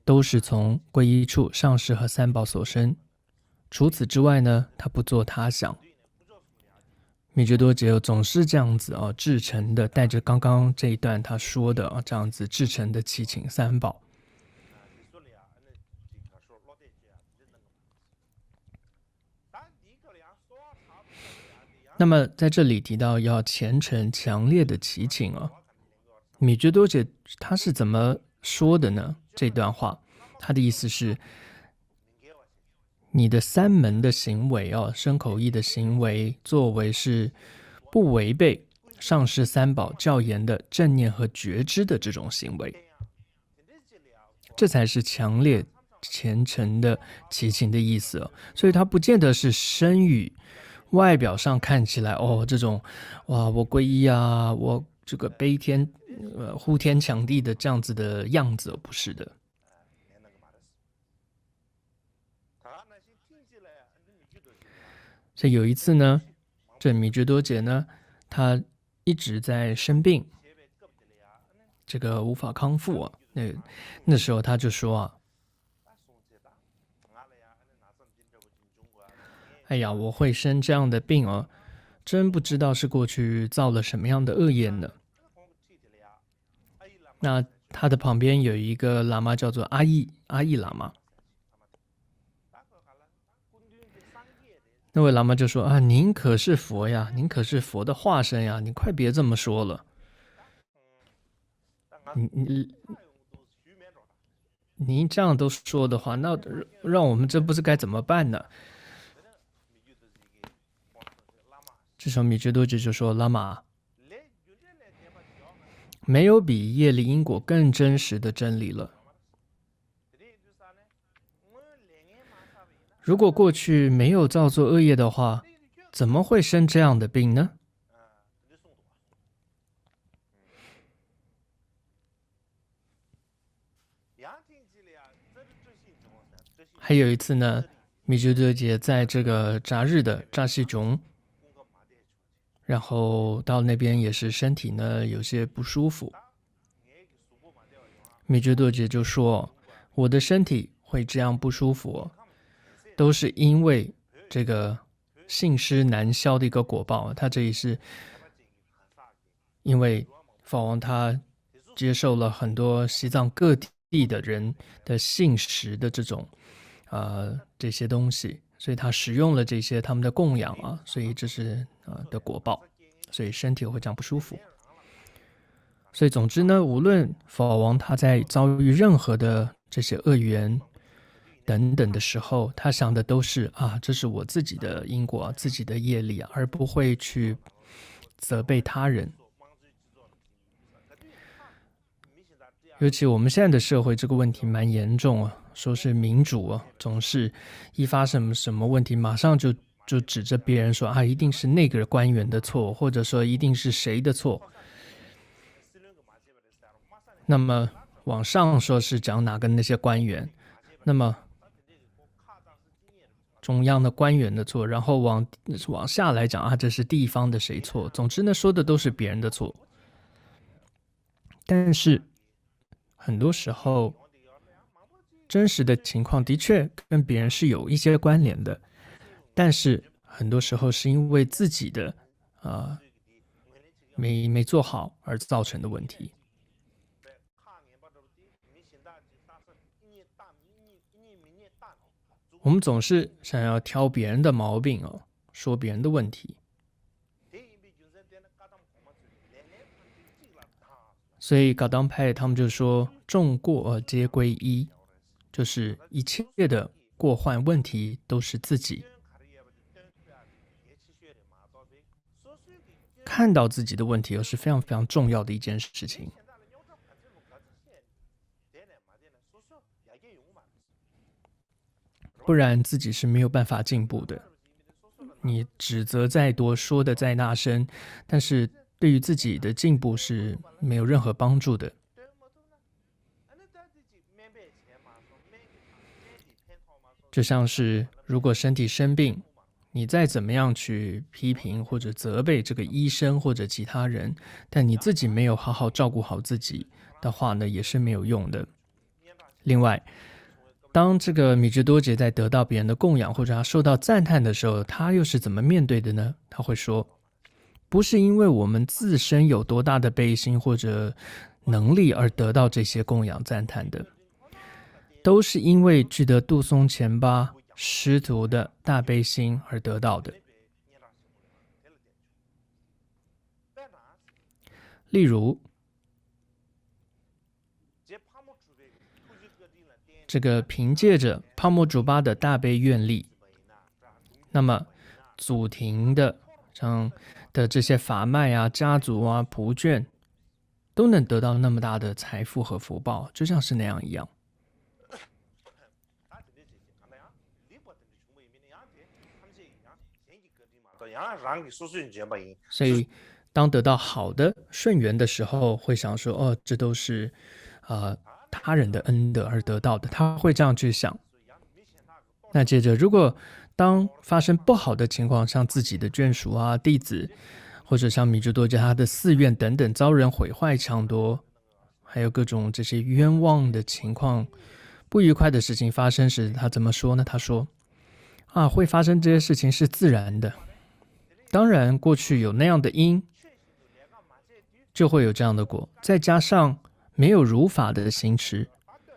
都是从皈依处上师和三宝所生。除此之外呢，他不做他想。米觉多杰总是这样子啊，至诚的带着刚刚这一段他说的啊，这样子至诚的祈请三宝。那么在这里提到要虔诚强烈的祈请啊，米觉多杰他是怎么说的呢？这段话他的意思是，你的三门的行为哦，身口意的行为作为是不违背上师三宝教言的正念和觉知的这种行为，这才是强烈虔诚的祈请的意思哦。所以它不见得是声语外表上看起来哦，这种哇，我皈依啊，我这个悲天呼天抢地的这样子的样子，不是的。所以有一次呢，这米觉多杰呢，他一直在生病，这个无法康复啊。那时候他就说啊，哎呀，我会生这样的病哦，真不知道是过去造了什么样的恶业呢。那他的旁边有一个喇嘛叫做阿义喇嘛。那位喇嘛就说啊，您可是佛呀，您可是佛的化身呀，你快别这么说了。您这样都说的话，那让我们这不是该怎么办呢？这时候米觉多杰就说，喇嘛，没有比业力因果更真实的真理了。如果过去没有造作恶业的话，怎么会生这样的病呢？还有一次呢，米珠多杰在这个扎日的扎西中，然后到那边也是身体呢有些不舒服。米珠多杰就说：“我的身体会这样不舒服，都是因为这个信施难消的一个果报。他这里是因为法王他接受了很多西藏各地的人的信实的这种这些东西，所以他使用了这些他们的供养啊，所以这是的果报，所以身体会这样不舒服。所以总之呢，无论法王他在遭遇任何的这些恶缘等等的时候，他想的都是这是我自己的因果、自己的业力而不会去责备他人。尤其我们现在的社会这个问题蛮严重啊，说是民主啊，总是一发生什么问题，马上就指着别人说一定是那个官员的错，或者说一定是谁的错。那么往上说是讲哪个那些官员，那么中央的官员的错，然后往下来讲这是地方的谁错。总之呢，说的都是别人的错。但是很多时候，真实的情况的确跟别人是有一些关联的，但是很多时候是因为自己的没做好而造成的问题。我们总是想要挑别人的毛病说别人的问题，所以噶当派他们就说众过皆归一，就是一切的过患问题都是自己。看到自己的问题又是非常非常重要的一件事情，不然自己是没有办法进步的。你指责再多，说的再大声，但是对于自己的进步是没有任何帮助的。就像是如果身体生病，你再怎么样去批评或者责备这个医生或者其他人，但你自己没有好好照顾好自己的话呢，也是没有用的。另外，当这个米芝多杰在得到别人的供养或者他受到赞叹的时候，他又是怎么面对的呢？他会说，不是因为我们自身有多大的悲心或者能力而得到这些供养赞叹的，都是因为具得杜松前巴师徒的大悲心而得到的。例如这个凭借着帕莫主巴的大悲愿力，那么祖庭的像的这些法脉家族仆眷都能得到那么大的财富和福报，就像是那样一样。所以当得到好的顺缘的时候，会想说这都是他人的恩德而得到的，他会这样去想。那接着如果当发生不好的情况，像自己的眷属弟子，或者像米芝多杰他的寺院等等遭人毁坏抢夺，还有各种这些冤枉的情况，不愉快的事情发生时，他怎么说呢？他说会发生这些事情是自然的，当然过去有那样的因，就会有这样的果，再加上没有如法的行持，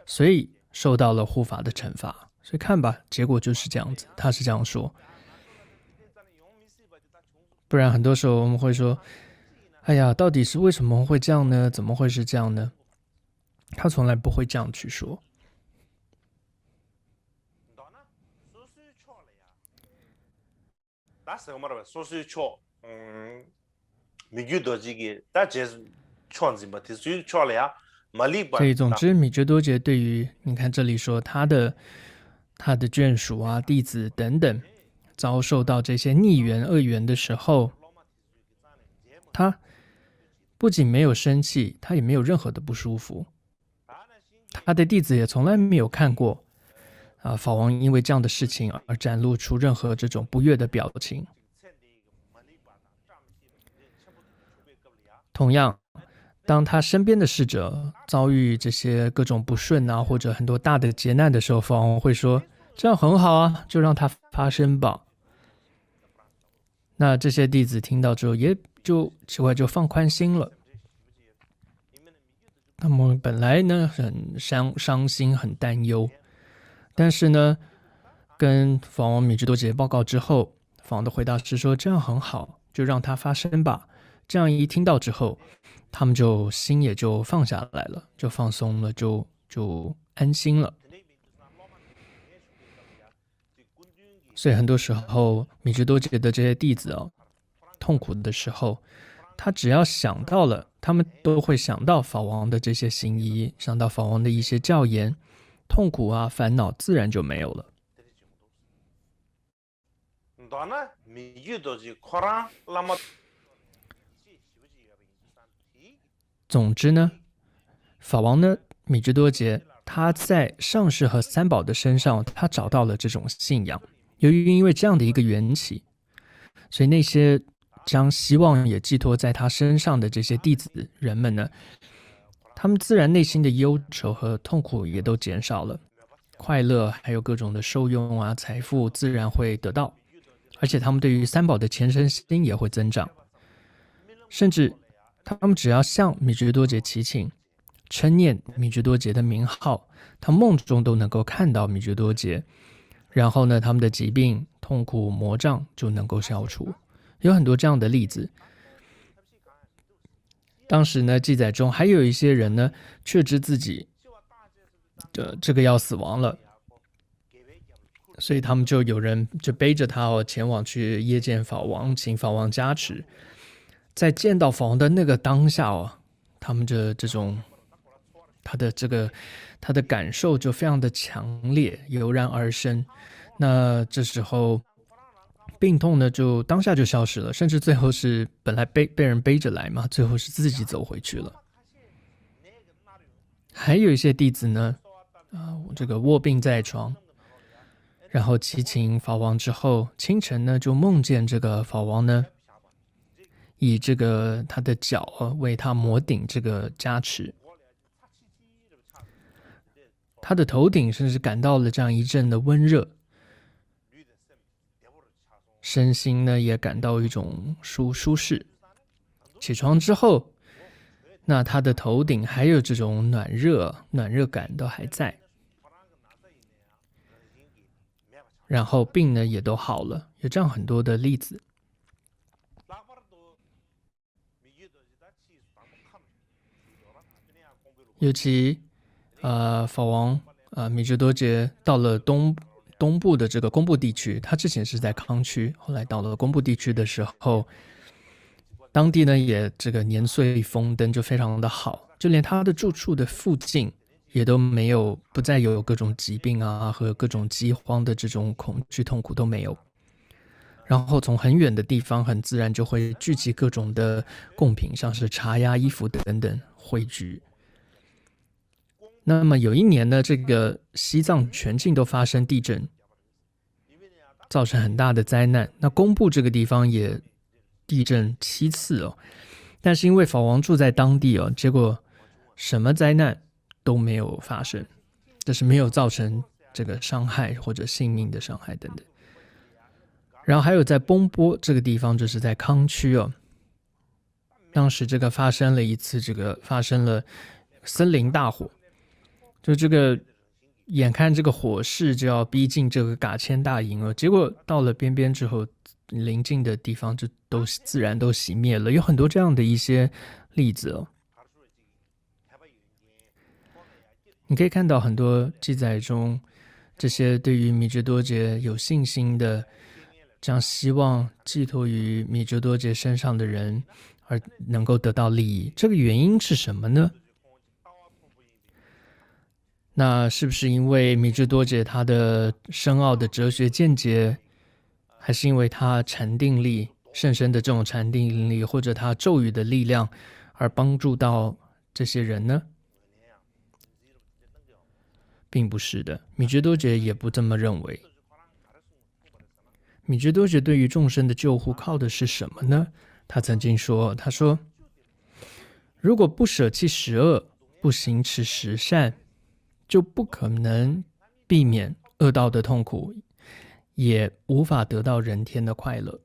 所以受到了护法的惩罚。所以看吧，结果就是这样子，他是这样说。不然很多时候我们会说，哎呀，到底是为什么会这样呢？怎么会是这样呢？他从来不会这样去说。米居多吉给，但这是创制嘛，就创了呀，没力吧？所以总之，米觉多杰对于你看这里说他的眷属啊、弟子等等遭受到这些逆缘恶缘的时候，他不仅没有生气，他也没有任何的不舒服。他的弟子也从来没有看过法王因为这样的事情而展露出任何这种不悦的表情。同样，当他身边的侍者遭遇这些各种不顺啊，或者很多大的劫难的时候，法王会说：“这样很好啊，就让他发生吧。”那这些弟子听到之后，也就奇怪，就放宽心了。他们本来呢很伤心、很担忧，但是呢，跟法王米之多杰报告之后，法王的回答是说：“这样很好，就让它发生吧。”这样一听到之后，他们就心也就放下来了，就放松了，就安心了。所以很多时候，米之多杰的这些弟子痛苦的时候，他只要想到了，他们都会想到法王的这些行仪，想到法王的一些教言，痛苦啊、烦恼自然就没有了。总之呢，法王呢，米之多杰，他在上师和三宝的身上，他找到了这种信仰。由于因为这样的一个缘起，所以那些将希望也寄托在他身上的这些弟子人们呢，他们自然内心的忧愁和痛苦也都减少了，快乐还有各种的受用啊、财富自然会得到，而且他们对于三宝的虔诚心也会增长，甚至他们只要向米觉多杰祈请，称念米觉多杰的名号，他梦中都能够看到米觉多杰，然后呢，他们的疾病、痛苦、魔障就能够消除。有很多这样的例子。当时呢，记载中还有一些人呢，确知自己的这个要死亡了，所以他们就有人就背着他前往去谒见法王，请法王加持。在见到法王的那个当下他们这种他的感受就非常的强烈，油然而生。那这时候病痛呢，就当下就消失了，甚至最后是本来被人背着来嘛，最后是自己走回去了。还有一些弟子呢，这个卧病在床，然后祈请法王之后，清晨呢就梦见这个法王呢，以这个他的脚为他摩顶这个加持，他的头顶甚至感到了这样一阵的温热，身心呢也感到一种舒适。起床之后，那他的头顶还有这种暖热感都还在，然后病呢也都好了，有这样很多的例子。尤其法王米觉多杰到了东部的这个工部地区，他之前是在康区，后来到了工部地区的时候，当地呢也这个年岁丰登，就非常的好，就连他的住处的附近也都不再有各种疾病啊和各种饥荒的这种恐惧痛苦都没有。然后从很远的地方很自然就会聚集各种的贡品，像是茶呀、衣服等等汇聚。那么有一年呢，这个西藏全境都发生地震，造成很大的灾难。那工部这个地方也地震7次但是因为法王住在当地结果什么灾难都没有发生，就是没有造成这个伤害或者性命的伤害等等。然后还有在崩波这个地方，就是在康区当时这个发生了森林大火，就这个眼看这个火势就要逼近这个噶千大营了，结果到了边边之后，邻近的地方就都自然都熄灭了，有很多这样的一些例子你可以看到很多记载中，这些对于米觉多杰有信心的，将希望寄托于米觉多杰身上的人，而能够得到利益。这个原因是什么呢？那是不是因为米芝多杰他的深奥的哲学见解，还是因为他禅定力甚深的这种禅定力，或者他咒语的力量而帮助到这些人呢？并不是的，米芝多杰也不这么认为。米芝多杰对于众生的救护靠的是什么呢？他曾经说，他说，如果不舍弃十恶，不行持十善，就不可能避免恶道的痛苦，也无法得到人天的快乐。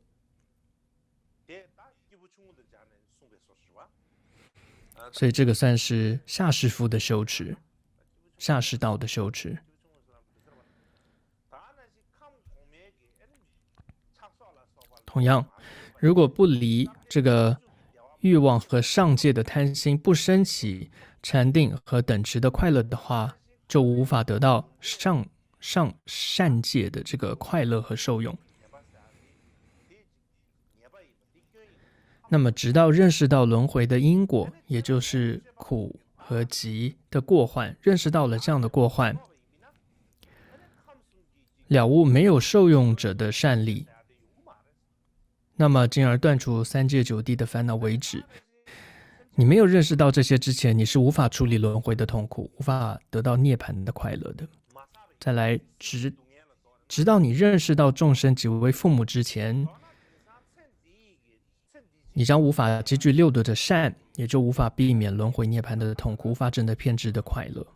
所以这个算是下士夫的修持，下士道的修持。同样，如果不离这个欲望和上界的贪心，不升起禅定和等持的快乐的话，就无法得到上善界的这个快乐和受用。那么直到认识到轮回的因果，也就是苦和集的过患，认识到了这样的过患，了悟没有受用者的善力，那么进而断除三界九地的烦恼为止。你没有认识到这些之前，你是无法处理轮回的痛苦，无法得到涅槃的快乐的。再来，直到你认识到众生即为父母之前，你将无法积聚六度的善，也就无法避免轮回涅槃的痛苦，无法证得遍知的快乐。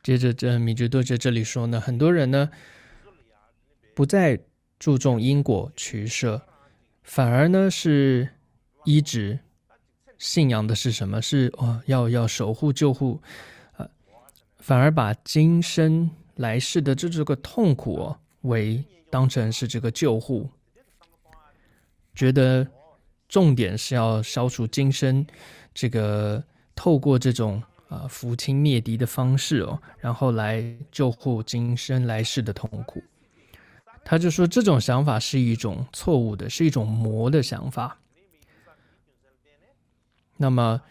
接着这米芝多杰这里说呢，很多人呢不再注重因果取舍，反而呢是依止信仰的是什么？是要守护救护，反而把今生来世的这个痛苦为当成是这个救护，觉得重点是要消除今生这个透过这种扶清灭敌的方式然后来救护今生来世的痛苦。他就说这种想法是一种错误的，是一种魔的想法。那么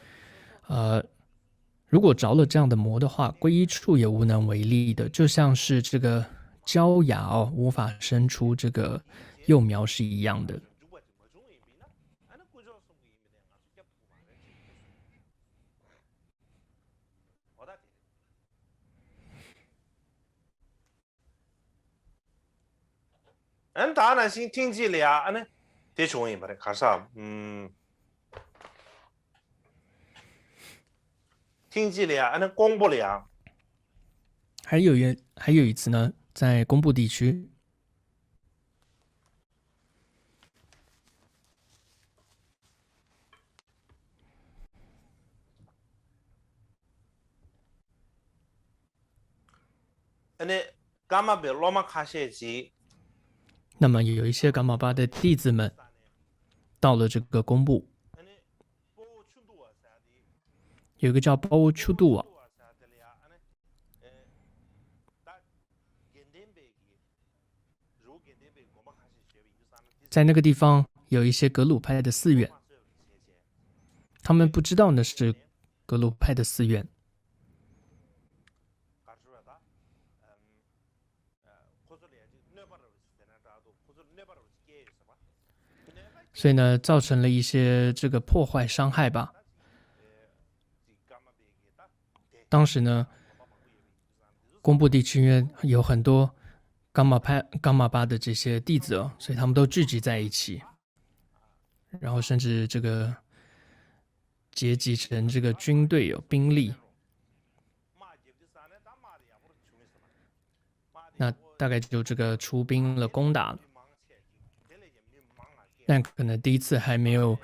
如果着了这样的魔的话，皈依处也无能为力的，就像是这个焦芽无法生出这个幼苗是一样的。当然是听起来啊，呢，这种也不得，可是听起来啊，那公布了。还有一次呢，在公布地区，那么有一些噶玛巴的弟子们到了这个公布，有一个叫包乌丘杜瓦，在那个地方有一些格鲁派的寺院，他们不知道那是格鲁派的寺院，所以呢，造成了一些这个破坏伤害吧。当时呢，公布地区因为有很多噶玛巴的这些弟子所以他们都聚集在一起，然后甚至这个结集成这个军队兵力。那大概就这个出兵了，攻打了。但可能第一次还没有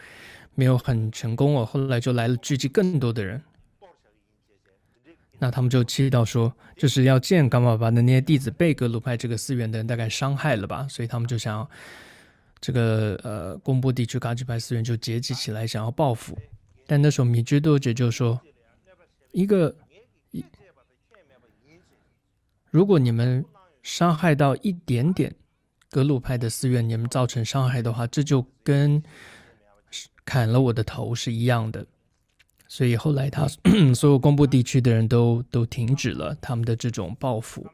很成功后来就来了聚集更多的人。那他们就气到说，就是要见噶玛巴的那些弟子被格鲁派这个寺院的人大概伤害了吧，所以他们就想要这个公布地区噶举派寺院就结集起来，想要报复。但那时候米居多杰就说，如果你们伤害到一点点格鲁派的寺院，你们造成伤害的话，这就跟砍了我的头是一样的。所以后来他所有公布地区的人都停止了他们的这种报复。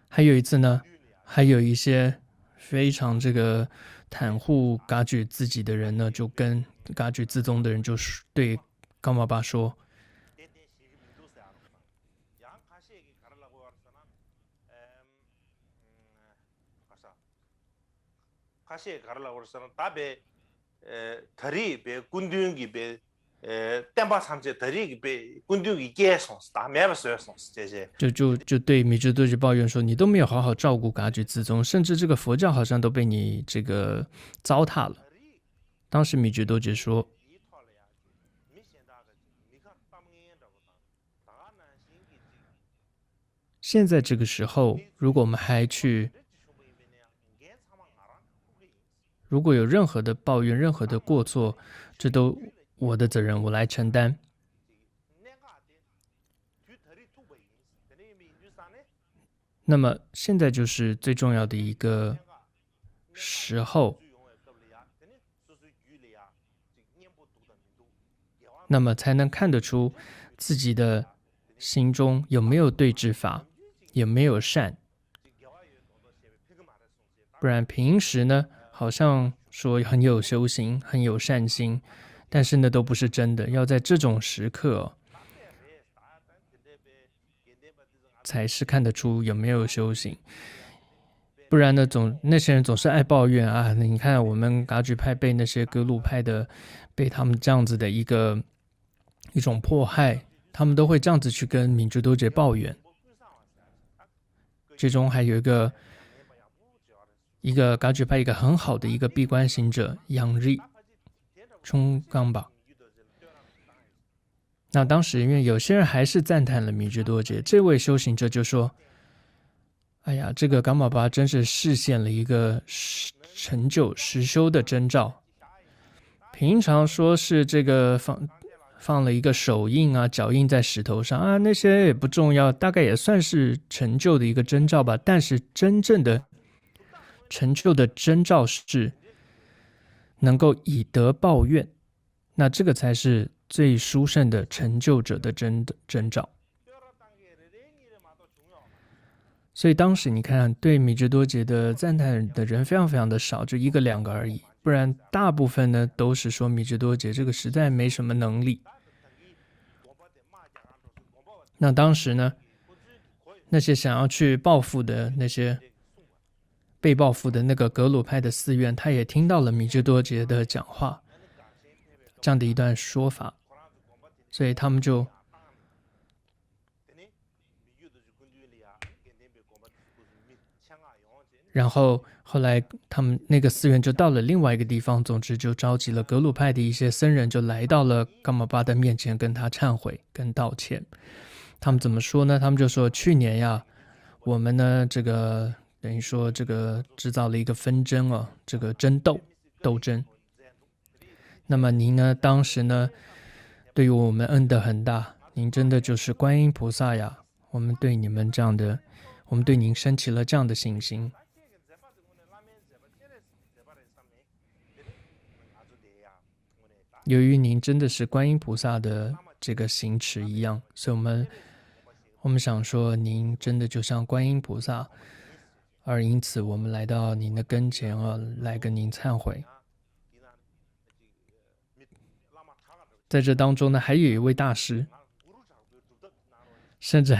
还有一次呢，还有一些非常这个袒护噶举自己的人呢，就跟噶举自宗的人就对噶玛巴说，就对米居多杰抱怨说，你都没有好好照顾噶举自宗，甚至这个佛教好像都被你这个糟蹋了。当时米居多杰说，现在这个时候，如果我们还去，如果有任何的抱怨、任何的过错，这都我的责任，我来承担。那么现在就是最重要的一个时候，那么才能看得出自己的心中有没有对治法，有没有善。不然平时呢，好像说很有修行，很有善心，但是呢都不是真的。要在这种时刻才是看得出有没有修行。不然呢，那些人总是爱抱怨啊！你看我们噶举派被那些格鲁派的，被他们这样子的一种迫害，他们都会这样子去跟米居多杰抱怨。其中还有一个噶举派一个很好的一个闭关行者杨日冲刚吧。那当时因为有些人还是赞叹了米居多杰，这位修行者就说，哎呀，这个噶玛巴真是示现了一个成就实修的征兆。平常说是这个放了一个手印啊、脚印在石头上啊，那些也不重要，大概也算是成就的一个征兆吧。但是真正的成就的征兆是能够以德报怨，那这个才是最殊胜的成就者的征兆。所以当时你看，对米居多杰的赞叹的人非常非常的少，就一个两个而已。不然大部分呢都是说米居多杰这个实在没什么能力。那当时呢，那些想要去报复的那些被报复的那个格鲁派的寺院，他也听到了米居多杰的讲话，这样的一段说法，所以他们就然后后来他们那个寺院就到了另外一个地方，总之就召集了格鲁派的一些僧人，就来到了噶玛巴的面前，跟他忏悔跟道歉。他们怎么说呢？他们就说，去年呀，我们呢这个等于说这个制造了一个纷争哦，这个斗争。那么您呢当时呢对于我们恩德很大，您真的就是观音菩萨呀，我们对你们这样的，我们对您升起了这样的信心。由于您真的是观音菩萨的这个行持一样，所以我们想说您真的就像观音菩萨，而因此我们来到您的跟前来跟您忏悔。在这当中呢，还有一位大师，甚至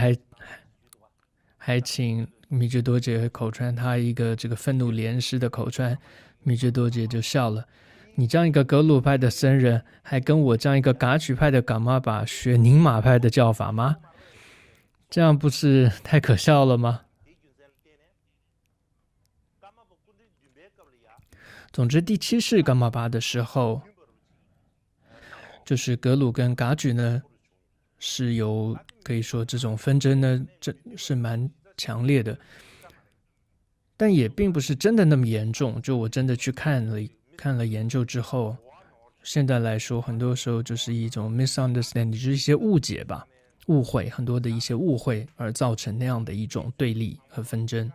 还请米居多杰口传他一个这个愤怒莲师的口传，米居多杰就笑了。你这样一个格鲁派的僧人，还跟我这样一个噶举派的噶玛巴学宁玛派的教法吗？这样不是太可笑了吗？总之，第7世噶玛巴的时候，就是格鲁跟噶举呢，是有可以说这种纷争呢，这是蛮强烈的，但也并不是真的那么严重。就我真的去看了研究之后，现在来说，很多时候就是一种 misunderstanding，就是一些误解吧，误会，很多的一些误会而造成那样的一种对立和纷争。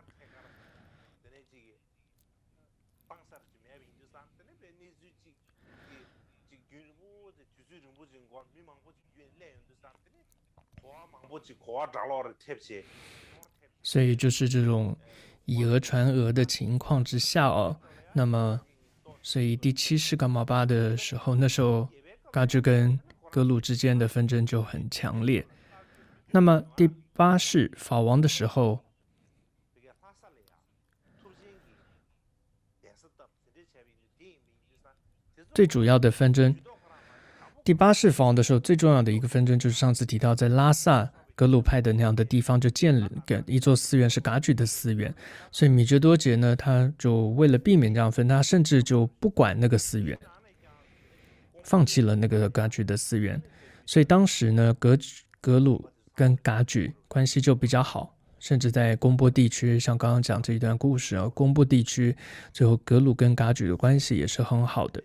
所以就是这种以讹传讹的情况之下哦，那么所以第七世伽马巴的时候，那时候噶举跟格鲁之间的纷争就很强烈。那么第八世法王的时候，最主要的纷争，第八世法王的时候最重要的一个纷争就是上次提到在拉萨格鲁派的那样的地方就建了一座寺院，是噶举的寺院。所以米觉多杰呢，他就为了避免这样分，他甚至就不管那个寺院，放弃了那个噶举的寺院。所以当时呢，格鲁跟噶举关系就比较好，甚至在公波地区，像刚刚讲这一段故事啊，公波地区最后格鲁跟噶举的关系也是很好的。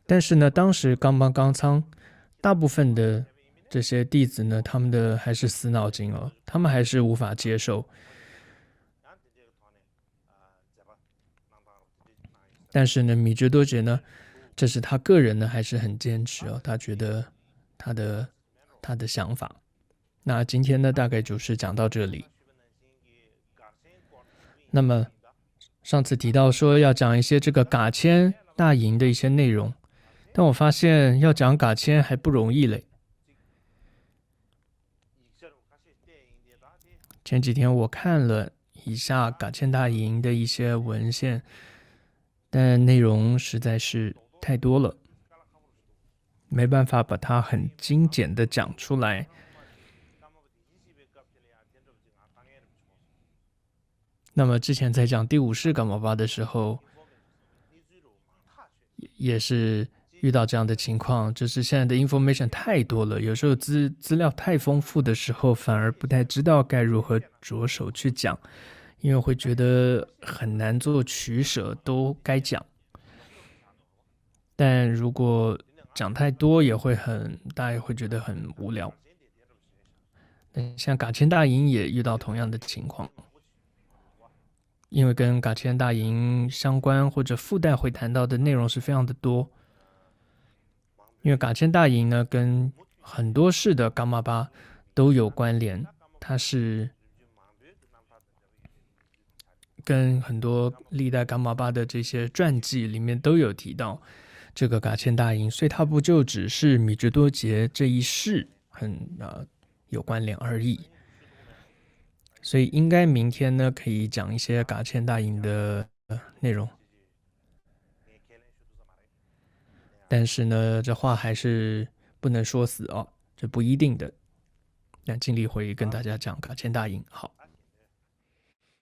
但是呢，当时冈邦冈仓大部分的这些弟子呢，他们的还是死脑筋哦，他们还是无法接受。但是呢，米觉多杰呢，这是他个人呢还是很坚持哦，他觉得他的想法。那今天呢，大概就是讲到这里。那么上次提到说要讲一些这个噶千大营的一些内容。但我发现要讲噶千还不容易嘞。前几天我看了一下噶千大营的一些文献，但内容实在是太多了，没办法把它很精简的讲出来。那么之前在讲第五世噶玛巴的时候，也是遇到这样的情况，就是现在的 information 太多了，有时候资料太丰富的时候，反而不太知道该如何着手去讲，因为会觉得很难做取舍，都该讲。但如果讲太多，大家也会觉得很无聊。像噶千大营也遇到同样的情况，因为跟噶千大营相关或者附带会谈到的内容是非常的多。因为噶千大营呢，跟很多世的噶玛巴都有关联，它是跟很多历代噶玛巴的这些传记里面都有提到这个噶千大营，所以它不就只是米觉多杰这一世有关联而已。所以应该明天呢可以讲一些噶千大营的内容。但是呢，这话还是不能说死哦，这不一定的。但尽力会跟大家讲噶千大营。好。